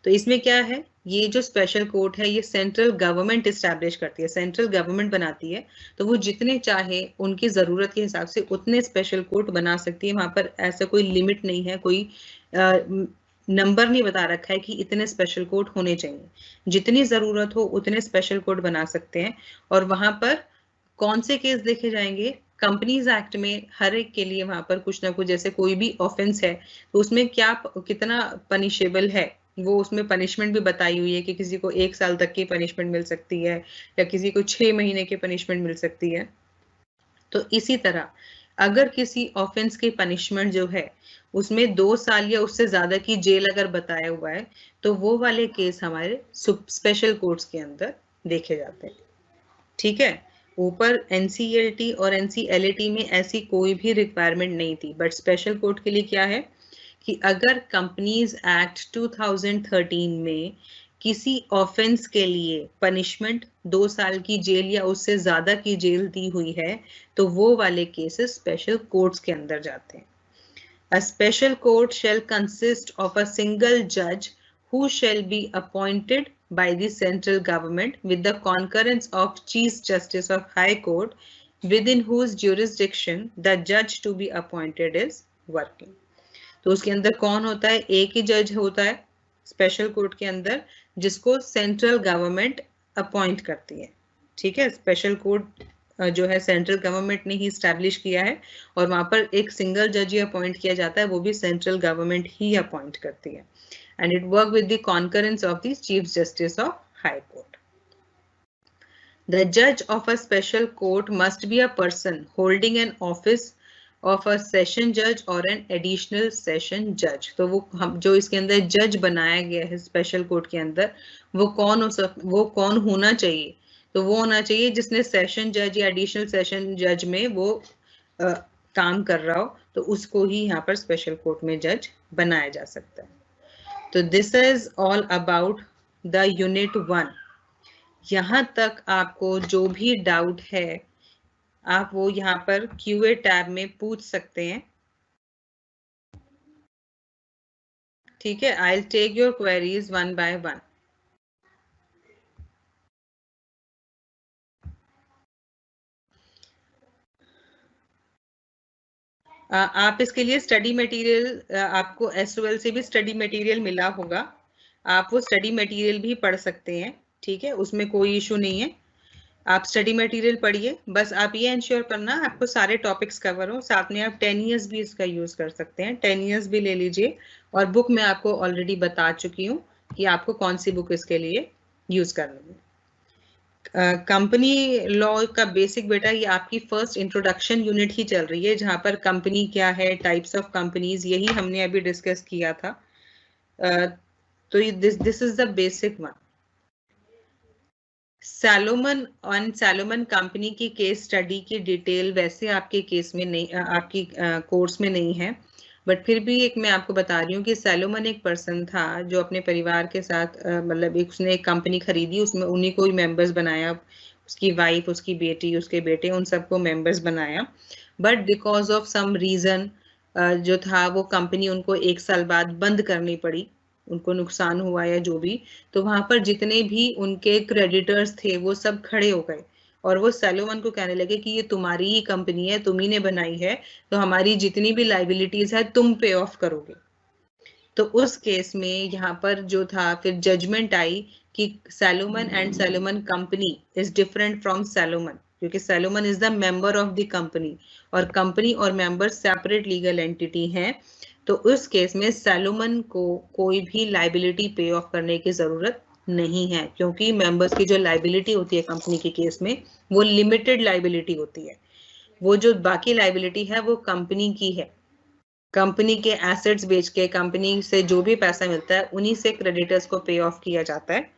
तो इसमें क्या है, ये जो special court है ये central government establish करती है, सेंट्रल गवर्नमेंट बनाती है, तो वो जितने चाहे उनकी जरूरत के हिसाब से उतने स्पेशल कोर्ट बना सकती है। वहां पर ऐसा कोई लिमिट नहीं है, कोई नंबर नहीं बता रखा है कि इतने स्पेशल कोर्ट होने चाहिए, जितनी जरूरत हो उतने स्पेशल कोर्ट बना सकते हैं। और वहां पर कौन से केस देखे जाएंगे, कंपनीज एक्ट में हर एक के लिए वहां पर कुछ ना कुछ, जैसे कोई भी ऑफेंस है तो उसमें क्या कितना पनिशेबल है, वो उसमें पनिशमेंट भी बताई हुई है कि किसी को 1 साल तक की पनिशमेंट मिल सकती है या किसी को 6 महीने की पनिशमेंट मिल सकती है। तो इसी तरह अगर किसी ऑफेंस की पनिशमेंट जो है उसमें 2 साल या उससे ज्यादा की जेल अगर बताया हुआ है तो वो वाले केस हमारे स्पेशल कोर्ट्स के अंदर देखे जाते हैं। ठीक है, ऊपर NCLT और NCLAT में ऐसी कोई भी रिक्वायरमेंट नहीं थी, बट स्पेशल कोर्ट के लिए क्या है कि अगर कंपनीज एक्ट 2013 में किसी ऑफेंस के लिए पनिशमेंट 2 साल की जेल या उससे ज्यादा की जेल दी हुई है तो वो वाले केसेस स्पेशल कोर्ट्स के अंदर जाते हैं। A special court shall consist of a single judge who shall be appointed by the central government with the concurrence of Chief Justice of High Court within whose jurisdiction the judge to be appointed is working. तो उसके अंदर कौन होता है, एक ही जज होता है स्पेशल कोर्ट के अंदर जिसको सेंट्रल गवर्नमेंट अपॉइंट करती है। ठीक है, स्पेशल कोर्ट जो है सेंट्रल गवर्नमेंट ने ही स्टैब्लिश किया है और वहां पर एक सिंगल जज ही अपॉइंट किया जाता है, वो भी सेंट्रल गवर्नमेंट ही अपॉइंट करती है। And it work with the concurrence of the chief justice of high court. The जज of a special court must be a person holding an office of a session जज और an additional session जज। तो वो हम जो इसके अंदर जज बनाया गया है स्पेशल कोर्ट के अंदर वो कौन होना चाहिए, तो वो होना चाहिए जिसने सेशन जज या एडिशनल सेशन जज में वो काम कर रहा हो, तो उसको ही यहाँ पर स्पेशल कोर्ट में जज बनाया जा सकता है। तो this is all about the unit 1। यहाँ तक आपको जो भी डाउट है आप वो यहाँ पर QA टैब में पूछ सकते हैं। ठीक है, I will take your queries one by one. आप इसके लिए स्टडी मटेरियल, आपको SOL से भी स्टडी मटेरियल मिला होगा, आप वो स्टडी मटेरियल भी पढ़ सकते हैं। ठीक है, उसमें कोई इशू नहीं है, आप स्टडी मटेरियल पढ़िए, बस आप ये इंश्योर करना आपको सारे टॉपिक्स कवर हो। साथ में आप 10 ईयर्स भी इसका यूज कर सकते हैं, 10 ईयर्स भी ले लीजिए। और बुक मैं आपको ऑलरेडी बता चुकी हूँ कि आपको कौन सी बुक इसके लिए यूज करनी है। कंपनी लॉ का बेसिक बेटा ये आपकी फर्स्ट इंट्रोडक्शन यूनिट ही चल रही है, जहां पर कंपनी क्या है, टाइप्स ऑफ कंपनीज, यही हमने अभी डिस्कस किया था। तो this is the basic one. Salomon on Salomon company की केस स्टडी की डिटेल वैसे आपके केस में नहीं, आपकी कोर्स में नहीं है, बट फिर भी एक मैं आपको बता रही हूँ कि सैलोमन एक पर्सन था जो अपने परिवार के साथ मतलब उसने एक कंपनी खरीदी, उसमें उन्हीं को ही मेंबर्स बनाया, उसकी वाइफ, उसकी बेटी, उसके बेटे, उन सबको मेंबर्स बनाया। But because of some reason जो था वो कंपनी उनको 1 साल बाद बंद करनी पड़ी, उनको नुकसान हुआ या जो भी, तो वहां पर जितने भी उनके क्रेडिटर्स थे वो सब खड़े हो गए और वो सैलोमन को कहने लगे कि ये तुम्हारी ही कंपनी है, तुम ही ने बनाई है, तो हमारी जितनी भी लाइबिलिटीज है तुम पे ऑफ करोगे। तो उस केस में यहाँ पर जो था फिर जजमेंट आई कि Salomon and Salomon company is different from Salomon, क्योंकि Salomon is the member of the company और कंपनी और मेंबर सेपरेट लीगल एंटिटी हैं। तो उस केस में सैलोमन को कोई भी लाइबिलिटी पे ऑफ करने की जरूरत नहीं है, क्योंकि मेंबर्स की जो लाइबिलिटी होती है कंपनी के केस में वो लिमिटेड लाइबिलिटी होती है, वो जो बाकी लाइबिलिटी है वो कंपनी की है। कंपनी के एसेट्स बेच के कंपनी से जो भी पैसा मिलता है उन्हीं से क्रेडिटर्स को पे ऑफ किया जाता है।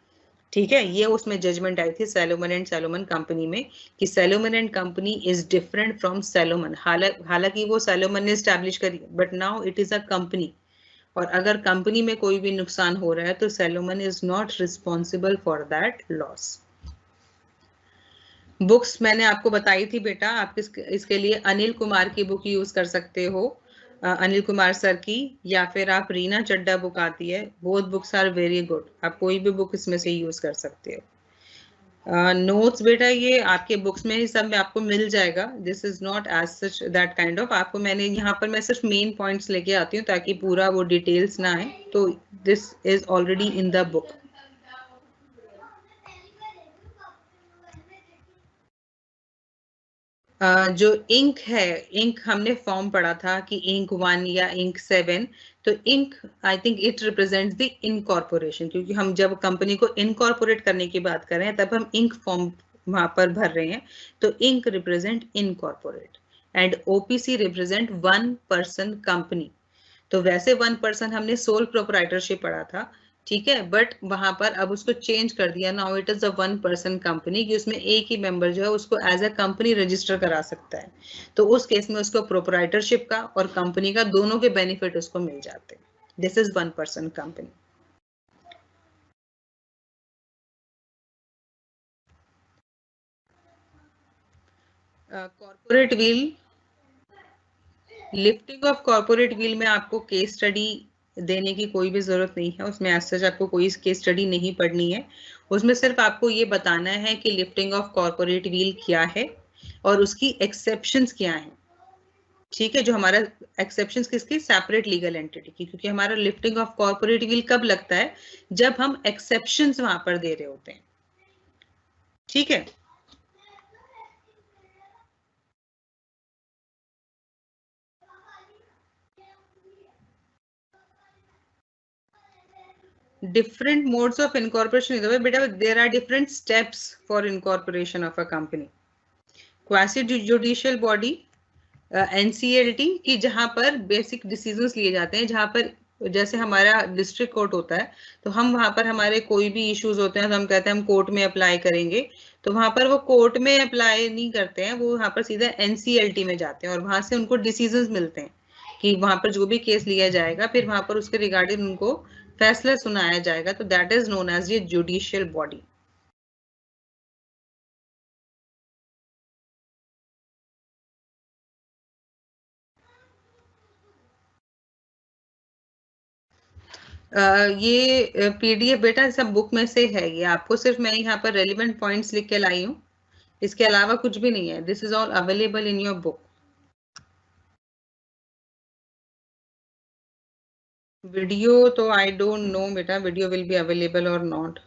ठीक है, ये उसमें जजमेंट आई थी सैलोमन एंड सैलोमन कंपनी में कि Salomon and company is different from Salomon. हालांकि वो सैलोमन ने एस्टैब्लिश करी, but now it is a company और अगर कंपनी में कोई भी नुकसान हो रहा है तो Salomon is not responsible for that loss. Books मैंने आपको बताई थी बेटा, आप इसके लिए अनिल कुमार की बुक यूज कर सकते हो, अनिल कुमार सर की, या फिर आप रीना चड्डा बुक आती है, both books are very good, आप कोई भी बुक इसमें से यूज कर सकते हो। नोट्स बेटा ये आपके बुक्स में ही सब में आपको मिल जाएगा, this is not as such that kind of, आपको मैंने यहाँ पर मैं सिर्फ मेन पॉइंट्स लेके आती हूँ ताकि पूरा वो डिटेल्स ना आए, तो this is already in the book. जो इंक है, इंक हमने फॉर्म पढ़ा था कि इंक 1 या इंक 7, तो INC I think it represents the incorporation, क्योंकि हम जब कंपनी को इनकॉर्पोरेट करने की बात कर रहे हैं तब हम इंक फॉर्म वहां पर भर रहे हैं, तो INC represent incorporate and OPC represent 1 person company. तो वैसे 1 पर्सन हमने सोल प्रोप्राइटरशिप पढ़ा था, ठीक है, बट वहां पर अब उसको चेंज कर दिया, now it is a 1 person company, कि उसमें एक ही मेंबर जो है उसको एज अ कंपनी रजिस्टर करा सकता है, तो उस केस में उसको प्रोप्राइटरशिप का और कंपनी का दोनों के बेनिफिट उसको मिल जाते हैं। This is 1 person company. Corporate wheel, lifting of corporate wheel में आपको केस स्टडी देने की कोई भी जरूरत नहीं है, उसमें ऐसा आपको कोई केस स्टडी नहीं पढ़नी है, उसमें सिर्फ आपको ये बताना है कि लिफ्टिंग ऑफ कॉर्पोरेट व्हील क्या है और उसकी एक्सेप्शंस क्या हैं, ठीक है, जो हमारा एक्सेप्शंस किसकी, सेपरेट लीगल एंटिटी की, क्योंकि हमारा लिफ्टिंग ऑफ कॉर्पोरेट व्हील कब लगता है, जब हम एक्सेप्शंस वहां पर दे रहे होते हैं, ठीक है। Different modes of incorporation is बेटा, there are different steps for incorporation of a company. Quasi judicial body NCLT की, जहां पर बेसिक डिसीजंस लिए जाते हैं, जहां पर जैसे हमारा डिस्ट्रिक्ट कोर्ट होता है, तो हम वहां पर हमारे कोई भी इश्यूज होते हैं तो हम कहते हैं हम कोर्ट में अप्लाई करेंगे, तो वहां पर वो कोर्ट में अप्लाई नहीं करते हैं, वो वहां पर सीधा एनसीएलटी में जाते हैं और वहां से उनको डिसीजंस मिलते हैं कि वहां पर जो भी केस लिया जाएगा फिर वहां पर उसके रिगार्डिंग उनको फैसला सुनाया जाएगा, तो दैट इज नोन एज ये जुडिशियल बॉडी। ये पीडीएफ बेटा सब बुक में से है, ये आपको सिर्फ मैं यहाँ पर रेलिवेंट पॉइंट्स लिख के लाई हूँ, इसके अलावा कुछ भी नहीं है, this is all available in your book. Video तो आई डोंट नो बेटा, वीडियो विल बी अवेलेबल और नॉट।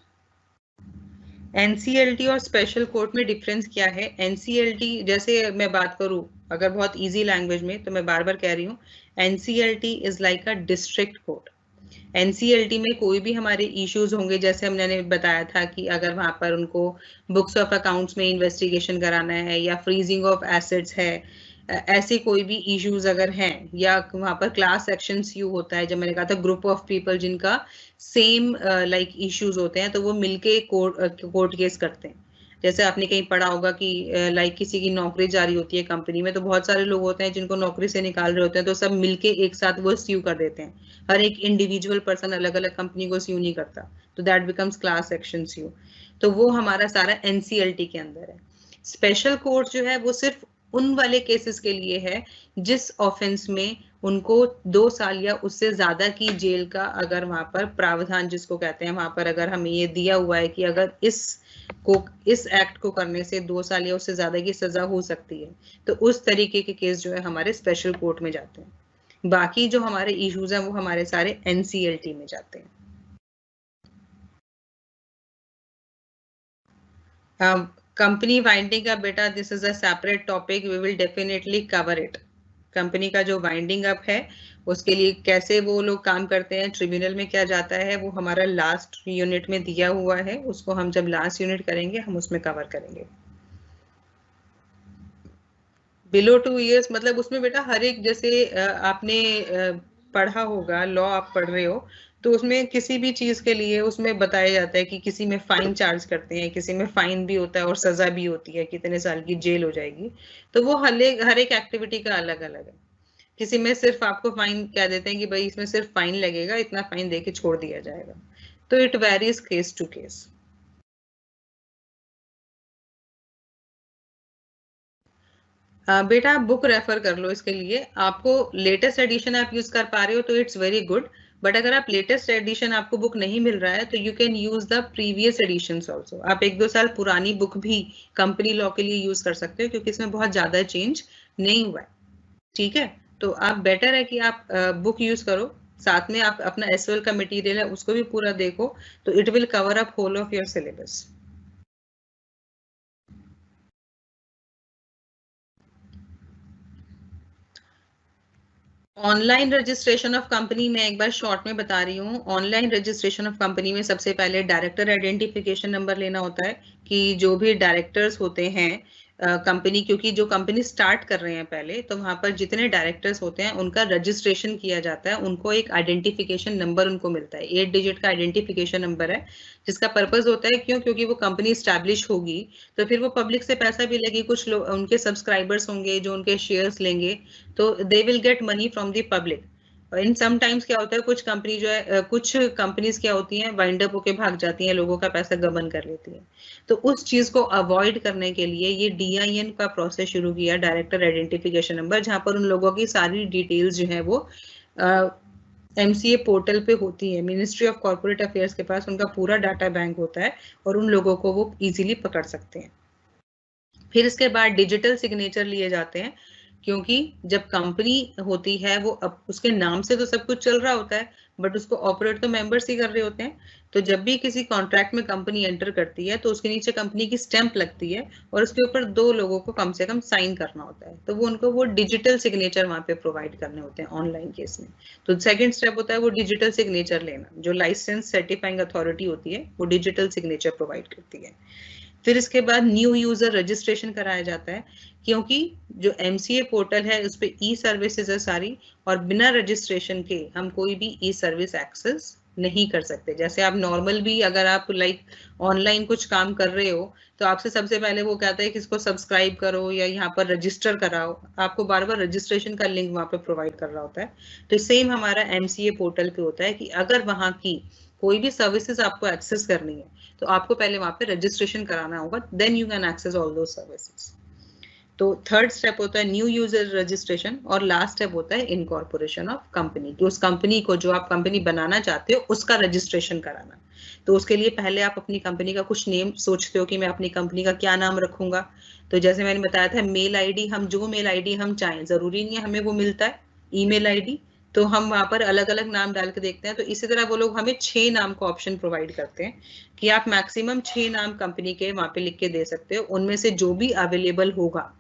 एनसीएलटी और स्पेशल कोर्ट में डिफरेंस क्या है, एनसीएलटी जैसे मैं बात करूं अगर बहुत इजी लैंग्वेज में, तो मैं बार बार कह रही हूँ, NCLT is like a district court. NCLT में कोई भी हमारे इश्यूज होंगे, जैसे हमने बताया था कि अगर वहां पर उनको बुक्स ऑफ अकाउंट्स में इन्वेस्टिगेशन कराना है या फ्रीजिंग ऑफ एसेट्स है, ऐसे कोई भी इश्यूज अगर हैं, या वहां पर क्लास एक्शन यू होता है, जब मैंने कहा था ग्रुप ऑफ पीपल जिनका सेम लाइक इश्यूज होते हैं, तो वो मिलके कोर्ट केस करते हैं। जैसे आपने कहीं पढ़ा होगा कि लाइक किसी की नौकरी जारी होती है कंपनी में, तो बहुत सारे लोग होते हैं जिनको नौकरी से निकाल रहे होते हैं, तो सब मिलके एक साथ वो स्यू कर देते हैं, हर एक इंडिविजुअल पर्सन अलग अलग कंपनी को स्यू नहीं करता, तो दैट बिकम्स क्लास एक्शन स्यू, तो वो हमारा सारा एनसीएलटी के अंदर है। स्पेशल कोर्ट जो है वो सिर्फ उन वाले केसेस के लिए है जिस ऑफेंस में उनको 2 साल या उससे ज्यादा की जेल का अगर वहां पर प्रावधान जिसको कहते हैं, वहां पर अगर हमें ये दिया हुआ है कि अगर इस एक्ट को करने से 2 साल या उससे ज्यादा की सजा हो सकती है, तो उस तरीके के केस जो है हमारे स्पेशल कोर्ट में जाते हैं। बाकी जो हमारे इश्यूज हैं वो हमारे सारे एनसीएलटी में जाते हैं। कंपनी वाइंडिंग का बेटा, this is a separate topic, we will definitely cover it. Company का जो वाइंडिंग अप है उसके लिए कैसे वो लोग काम करते हैं, ट्रिब्यूनल में क्या जाता है, वो हमारा लास्ट यूनिट में दिया हुआ है, उसको हम जब लास्ट यूनिट करेंगे हम उसमें कवर करेंगे। बिलो 2 इयर्स मतलब उसमें बेटा हर एक, जैसे आपने पढ़ा होगा, लॉ आप पढ़ रहे हो, तो उसमें किसी भी चीज के लिए उसमें बताया जाता है कि किसी में फाइन चार्ज करते हैं, किसी में फाइन भी होता है और सजा भी होती है, कितने साल की जेल हो जाएगी, तो वो हर एक एक्टिविटी का अलग अलग है, किसी में सिर्फ आपको फाइन कह देते हैं कि भाई इसमें सिर्फ फाइन लगेगा, इतना फाइन दे के छोड़ दिया जाएगा। तो it varies case to case. बेटा आप बुक रेफर कर लो इसके लिए। आपको लेटेस्ट एडिशन आप यूज कर पा रहे हो तो इट्स वेरी गुड, बट अगर आप लेटेस्ट एडिशन आपको बुक नहीं मिल रहा है तो you can use the previous editions also. आप 1-2 साल पुरानी बुक भी कंपनी लॉ के लिए यूज कर सकते हो, क्योंकि इसमें बहुत ज्यादा चेंज नहीं हुआ है। ठीक है, तो आप बेटर है कि आप बुक यूज करो, साथ में आप अपना एसओएल का मटेरियल है उसको भी पूरा देखो, तो it will cover up whole of your syllabus. Online registration of company में एक बार शॉर्ट में बता रही हूँ। ऑनलाइन रजिस्ट्रेशन ऑफ कंपनी में सबसे पहले डायरेक्टर आइडेंटिफिकेशन नंबर लेना होता है, कि जो भी डायरेक्टर्स होते हैं कंपनी, क्योंकि जो कंपनी स्टार्ट कर रहे हैं पहले, तो वहां पर जितने डायरेक्टर्स होते हैं उनका रजिस्ट्रेशन किया जाता है, उनको एक आइडेंटिफिकेशन नंबर उनको मिलता है, 8 डिजिट का आइडेंटिफिकेशन नंबर है, जिसका पर्पस होता है क्योंकि वो कंपनी स्टैब्लिश होगी तो फिर वो पब्लिक से पैसा भी लेगी, कुछ लोग उनके सब्सक्राइबर्स होंगे जो उनके शेयर्स लेंगे, तो they will get money from the public. In sometimes क्या होता है, कुछ कंपनी जो है कुछ कंपनीज क्या होती हैं, वाइंड अप होके भाग जाती हैं, लोगों का पैसा गबन कर लेती हैं। तो उस चीज को अवॉइड करने के लिए ये DIN का प्रोसेस शुरू किया, डायरेक्टर आइडेंटिफिकेशन नंबर, जहां पर उन लोगों की सारी डिटेल्स जो है वो MCA पोर्टल पे होती है। मिनिस्ट्री ऑफ कॉर्पोरेट अफेयर्स के पास उनका पूरा डाटा बैंक होता है और उन लोगों को वो इजीली पकड़ सकते हैं। फिर इसके बाद डिजिटल सिग्नेचर लिए जाते हैं, क्योंकि जब कंपनी होती है वो उसके नाम से तो सब कुछ चल रहा होता है, बट उसको ऑपरेट तो मेंबर्स ही कर रहे होते हैं। तो जब भी किसी कॉन्ट्रैक्ट में कंपनी एंटर करती है तो उसके नीचे कंपनी की स्टैंप लगती है और उसके ऊपर 2 लोगों को कम से कम साइन करना होता है, तो वो उनको वो डिजिटल सिग्नेचर वहां पे प्रोवाइड करने होते हैं ऑनलाइन केस में। तो सेकंड स्टेप होता है वो डिजिटल सिग्नेचर लेना, जो लाइसेंस सर्टिफाइंग अथॉरिटी होती है वो डिजिटल सिग्नेचर प्रोवाइड करती है। फिर इसके बाद न्यू यूजर रजिस्ट्रेशन कराया जाता है, क्योंकि जो MCA पोर्टल है उस पे ई सर्विसेज है सारी, और बिना रजिस्ट्रेशन के हम कोई भी ई सर्विस एक्सेस नहीं कर सकते। जैसे आप नॉर्मल भी अगर आप लाइक ऑनलाइन कुछ काम कर रहे हो तो आपसे सबसे पहले वो कहता है कि इसको सब्सक्राइब करो या यहाँ पर रजिस्टर कराओ, आपको बार बार रजिस्ट्रेशन का लिंक वहां पे प्रोवाइड कर रहा होता है। तो सेम हमारा MCA पोर्टल पे होता है कि अगर वहां की कोई भी सर्विसेज आपको एक्सेस करनी है तो आपको पहले वहां पे रजिस्ट्रेशन कराना होगा, then you can access all those services. तो थर्ड स्टेप होता है न्यू यूजर रजिस्ट्रेशन, और लास्ट स्टेप होता है इनकॉर्पोरेशन ऑफ कंपनी, कि उस कंपनी को जो आप कंपनी बनाना चाहते हो उसका रजिस्ट्रेशन कराना। तो उसके लिए पहले आप अपनी कंपनी का कुछ नेम सोचते हो कि मैं अपनी कंपनी का क्या नाम रखूंगा। तो जैसे मैंने बताया था मेल आईडी, हम जो मेल आईडी हम चाहें, जरूरी नहीं है हमें वो मिलता है ईमेल आईडी, तो हम वहां पर अलग अलग नाम डाल के देखते हैं। तो इसी तरह वो लोग हमें 6 नाम का ऑप्शन प्रोवाइड करते हैं कि आप मैक्सिमम 6 नाम कंपनी के वहां पे लिख के दे सकते हो, उनमें से जो भी अवेलेबल होगा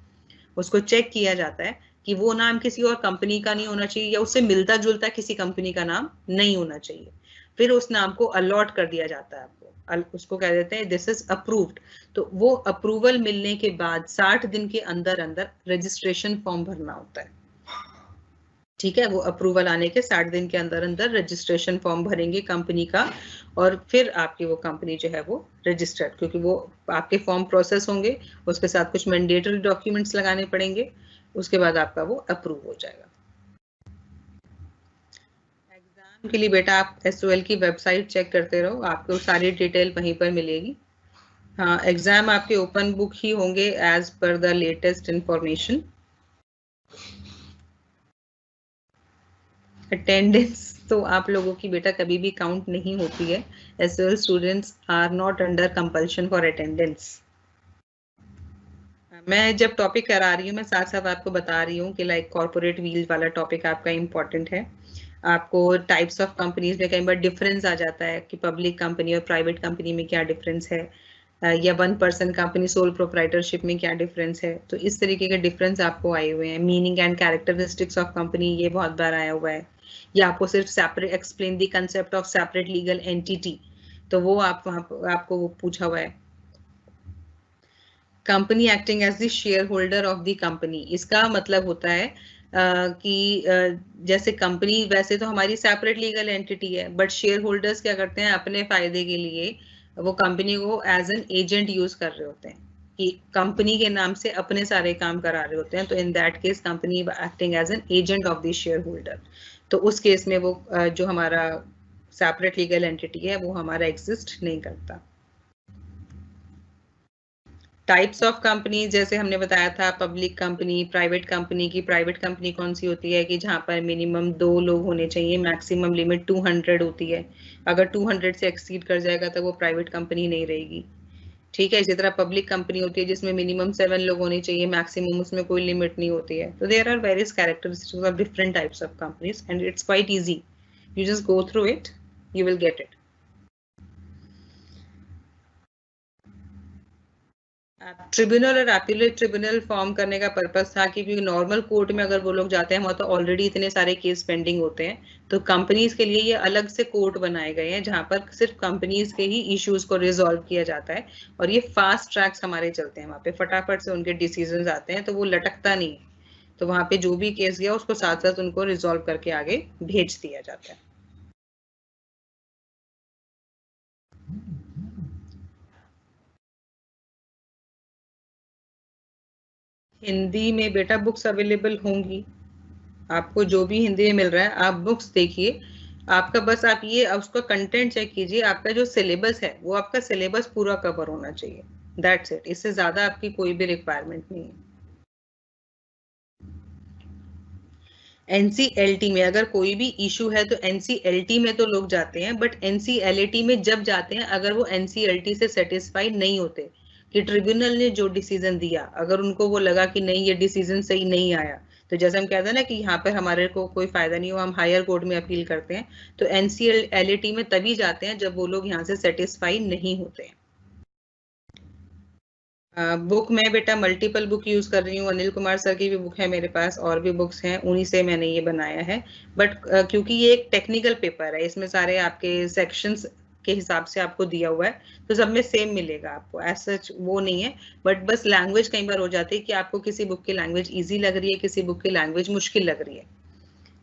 उसको चेक किया जाता है कि वो नाम किसी और कंपनी का नहीं होना चाहिए या उससे मिलता जुलता किसी कंपनी का नाम नहीं होना चाहिए। फिर उस नाम को अलॉट कर दिया जाता है आपको, उसको कह देते हैं दिस इज अप्रूव्ड। तो वो अप्रूवल मिलने के बाद 60 दिन के अंदर अंदर रजिस्ट्रेशन फॉर्म भरना होता है। ठीक है, वो अप्रूवल आने के 60 दिन के अंदर अंदर रजिस्ट्रेशन फॉर्म भरेंगे कंपनी का, और फिर आपकी वो कंपनी जो है वो रजिस्टर्ड, क्योंकि वो आपके फॉर्म प्रोसेस होंगे, उसके साथ कुछ मैंडेटरी डॉक्यूमेंट्स लगाने पड़ेंगे, उसके बाद आपका वो अप्रूव हो जाएगा। एग्जाम के लिए बेटा आप SOL की वेबसाइट चेक करते रहो, आपको सारी डिटेल वहीं पर मिलेगी। हाँ, एग्जाम आपके ओपन बुक ही होंगे as per the latest information. Attendance तो आप लोगों की बेटा कभी भी काउंट नहीं होती है। SOL students are not under compulsion for attendance. मैं जब टॉपिक करा रही हूँ मैं साथ साथ आपको बता रही हूँ कि लाइक कॉर्पोरेट व्हील वाला टॉपिक आपका इम्पोर्टेंट है। आपको टाइप्स ऑफ कंपनीज में कई बार डिफरेंस आ जाता है कि पब्लिक कंपनी और प्राइवेट कंपनी में क्या डिफरेंस है, या 1 पर्सन कंपनी सोल प्रोप्राइटरशिप में क्या डिफरेंस है। तो इस तरीके के डिफरेंस आपको आए हुए हैं। Meaning and characteristics of company ये बहुत बार आया हुआ है, या आपको सिर्फ separate explain the concept of separate legal entity, तो वो आप वहां आपको वो पूछा हुआ है। Company acting as the share holder of the company, इसका मतलब होता है कि जैसे कंपनी वैसे तो हमारी सेपरेट लीगल एंटिटी है, बट शेयर होल्डर्स क्या करते हैं अपने फायदे के लिए वो कंपनी को एज एन एजेंट यूज कर रहे होते हैं कि कंपनी के नाम से अपने सारे काम करा रहे होते हैं, तो in that case company acting as an agent of the share holder. तो उस केस में वो जो हमारा सेपरेट लीगल एंटिटी है वो हमारा एग्जिस्ट नहीं करता। टाइप्स ऑफ कंपनी जैसे हमने बताया था, पब्लिक कंपनी, प्राइवेट कंपनी की प्राइवेट कंपनी कौन सी होती है कि जहां पर मिनिमम 2 लोग होने चाहिए, मैक्सिमम लिमिट 200 होती है। अगर 200 से एक्सीड कर जाएगा तो वो प्राइवेट कंपनी नहीं रहेगी। ठीक है, इसी तरह पब्लिक कंपनी होती है जिसमें मिनिमम 7 लोग होने चाहिए, मैक्सिमम उसमें कोई लिमिट नहीं होती है। तो there are various characteristics of different types of companies and it's quite easy, you just go through it, you will get it. Tribunal और अपीलेट ट्रिब्यूनल फॉर्म करने का पर्पस था कि क्योंकि नॉर्मल कोर्ट में अगर वो लोग जाते हैं वहाँ तो ऑलरेडी इतने सारे केस पेंडिंग होते हैं, तो कंपनीज के लिए ये अलग से कोर्ट बनाए गए हैं जहाँ पर सिर्फ कंपनीज के ही इश्यूज को रिजॉल्व किया जाता है, और ये फास्ट ट्रैक्स हमारे चलते हैं, वहाँ पे फटाफट से उनके डिसीजन आते हैं, तो वो लटकता नहीं है। तो वहाँ पे जो भी केस गया उसको साथ साथ उनको रिजॉल्व करके आगे भेज दिया जाता है। हिंदी में बेटा बुक्स अवेलेबल होंगी, आपको जो भी हिंदी में मिल रहा है आप बुक्स देखिए। आपका बस आप ये उसका कंटेंट चेक कीजिए, आपका जो सिलेबस है वो आपका सिलेबस पूरा कवर होना चाहिए, दैट्स इट। इससे ज्यादा आपकी कोई भी रिक्वायरमेंट नहीं है। एनसीएलटी में अगर कोई भी इशू है तो एनसीएलटी में तो लोग जाते हैं, बट एनसीएलटी में जब जाते हैं अगर वो एनसीएलटी से सेटिस्फाइड नहीं होते कि ट्रिब्यूनल ने जो डिसीजन दिया, अगर उनको वो लगा कि नहीं ये डिसीजन सही नहीं आया, तो जैसे हम कहते हैं ना कि यहाँ पर हमारे को कोई फायदा नहीं हुआ, हम हायर कोर्ट में अपील करते हैं, तो एनसीएलटी में तभी जाते हैं जब वो लोग यहाँ से सेटिस्फाइड नहीं होते हैं। बुक में बेटा मल्टीपल बुक यूज कर रही हूँ, अनिल कुमार सर की भी बुक है मेरे पास, और भी बुक्स हैं, उन्हीं से मैंने ये बनाया है। बट क्योंकि ये एक टेक्निकल पेपर है, इसमें सारे आपके सेक्शंस के हिसाब से आपको दिया हुआ है, तो सब में सेम मिलेगा आपको, एज सच वो नहीं है। बट बस लैंग्वेज कई बार हो जाती है कि आपको किसी बुक की लैंग्वेज इजी लग रही है, किसी बुक की लैंग्वेज मुश्किल लग रही है।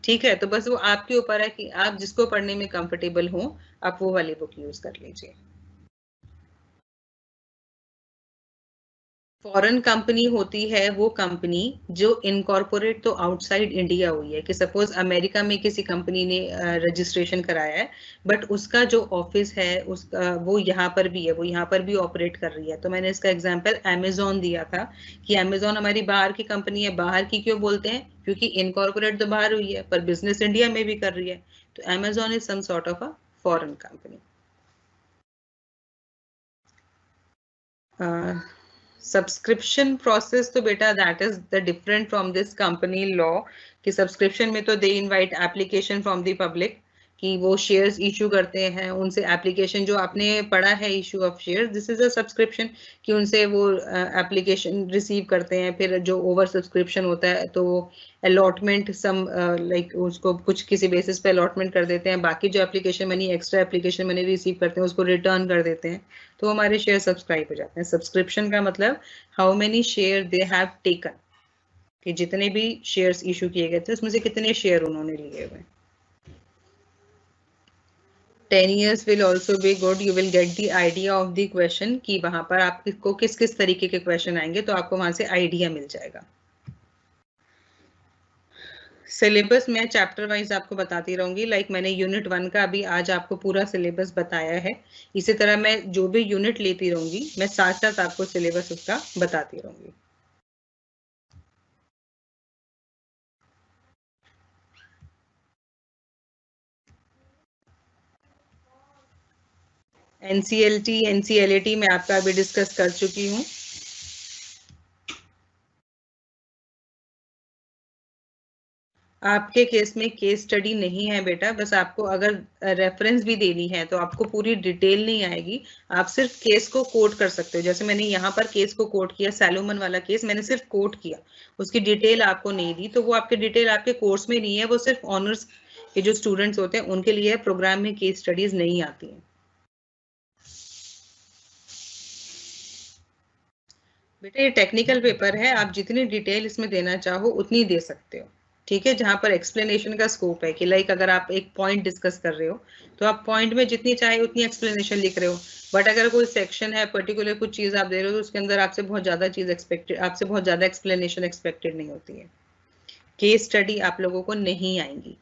ठीक है, तो बस वो आपके ऊपर है कि आप जिसको पढ़ने में कंफर्टेबल हो आप वो वाली बुक यूज कर लीजिए। फॉरेन कंपनी होती है वो कंपनी जो इनकॉर्पोरेट तो आउटसाइड इंडिया हुई है, कि सपोज अमेरिका में किसी कंपनी ने रजिस्ट्रेशन कराया है, बट उसका जो ऑफिस है उसका वो यहाँ पर भी है, वो यहाँ पर भी ऑपरेट कर रही है। तो मैंने इसका एग्जांपल अमेजोन दिया था कि अमेजोन हमारी बाहर की कंपनी है। बाहर की क्यों बोलते हैं? क्योंकि इनकॉर्पोरेट तो बाहर हुई है पर बिजनेस इंडिया में भी कर रही है, तो Amazon is some sort of a foreign company. Subscription process तो बेटा that is the different from this company law, कि सब्सक्रिप्शन में तो they invite application from the public कि वो शेयर्स इशू करते हैं, उनसे एप्लीकेशन जो आपने पढ़ा है issue of shares, this is a subscription, कि उनसे वो एप्लीकेशन रिसीव करते हैं। फिर जो ओवर सब्सक्रिप्शन होता है तो अलॉटमेंट सम लाइक उसको कुछ किसी बेसिस पे अलॉटमेंट कर देते हैं, बाकी जो application money extra application money receive करते हैं उसको रिटर्न कर देते हैं, तो हमारे शेयर सब्सक्राइब हो जाते हैं। सब्सक्रिप्शन का मतलब how many share they have taken, कि जितने भी शेयर्स इशू किए गए थे उसमें से कितने शेयर उन्होंने लिए हुए। 10 years will also be good, you will get the idea of the question कि वहां पर आपको किस किस तरीके के क्वेश्चन आएंगे, तो आपको वहां से आइडिया मिल जाएगा। सिलेबस मैं चैप्टर वाइज आपको बताती रहूंगी, लाइक मैंने यूनिट 1 का अभी आज आपको पूरा सिलेबस बताया है, इसी तरह मैं जो भी यूनिट लेती रहूंगी मैं साथ साथ आपको सिलेबस उसका बताती रहूंगी। एनसीएलटी एनसीएलएटी मैं आपका अभी डिस्कस कर चुकी हूँ। आपके केस में केस स्टडी नहीं है बेटा, बस आपको अगर रेफरेंस भी देनी है तो आपको पूरी डिटेल नहीं आएगी, आप सिर्फ केस को कोट कर सकते हो। जैसे मैंने यहाँ पर केस को कोट किया, सैलोमन वाला केस मैंने सिर्फ कोट किया, उसकी डिटेल आपको नहीं दी, तो वो आपकी डिटेल आपके कोर्स में नहीं है, वो सिर्फ ऑनर्स के जो स्टूडेंट्स होते हैं उनके लिए प्रोग्राम में केस स्टडीज नहीं आती है। बेटा ये टेक्निकल पेपर है, आप जितनी डिटेल इसमें देना चाहो उतनी दे सकते हो। ठीक है, जहां पर एक्सप्लेनेशन का स्कोप है कि लाइक अगर आप एक पॉइंट डिस्कस कर रहे हो तो आप पॉइंट में जितनी चाहे उतनी एक्सप्लेनेशन लिख रहे हो, बट अगर कोई सेक्शन है पर्टिकुलर कुछ चीज आप दे रहे हो तो उसके अंदर आपसे बहुत ज्यादा चीज एक्सपेक्टेड, आपसे बहुत ज्यादा एक्सप्लेनेशन एक्सपेक्टेड नहीं होती है, केस स्टडी आप लोगों को नहीं आएंगी।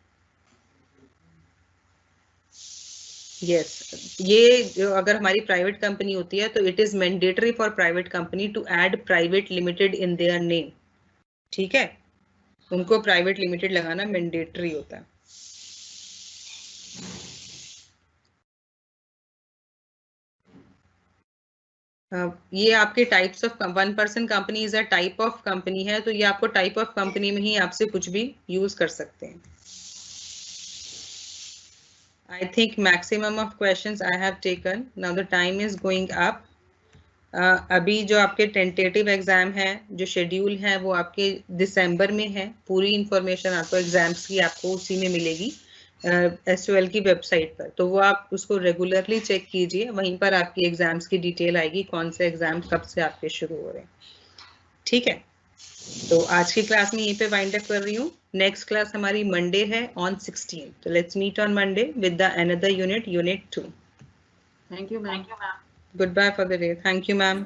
यस, ये जो अगर हमारी प्राइवेट कंपनी होती है तो it is mandatory for private company to add private limited in their name. ठीक है, उनको प्राइवेट लिमिटेड लगाना मैंडेटरी होता है। ये आपके types of 1% company is a type of company है, तो ये आपको टाइप ऑफ कंपनी में ही आपसे कुछ भी यूज कर सकते हैं। I think maximum of questions I have taken. Now the time is going up. अभी जो आपके टेंटेटिव एग्जाम है, जो शेड्यूल है वो आपके दिसंबर में है। पूरी इंफॉर्मेशन आपको एग्जाम्स की आपको उसी में मिलेगी SOL की वेबसाइट पर, तो वो आप उसको रेगुलरली चेक कीजिए, वहीं पर आपकी एग्जाम्स की डिटेल आएगी, कौन से एग्जाम कब से आपके शुरू हो रहे हैं। ठीक है, तो आज की क्लास में यहीं पे वाइंड अप कर रही हूँ। नेक्स्ट क्लास हमारी मंडे है ऑन 16, तो let's meet on Monday with the another unit 2। Thank you ma'am. Goodbye for the day. Thank you, ma'am.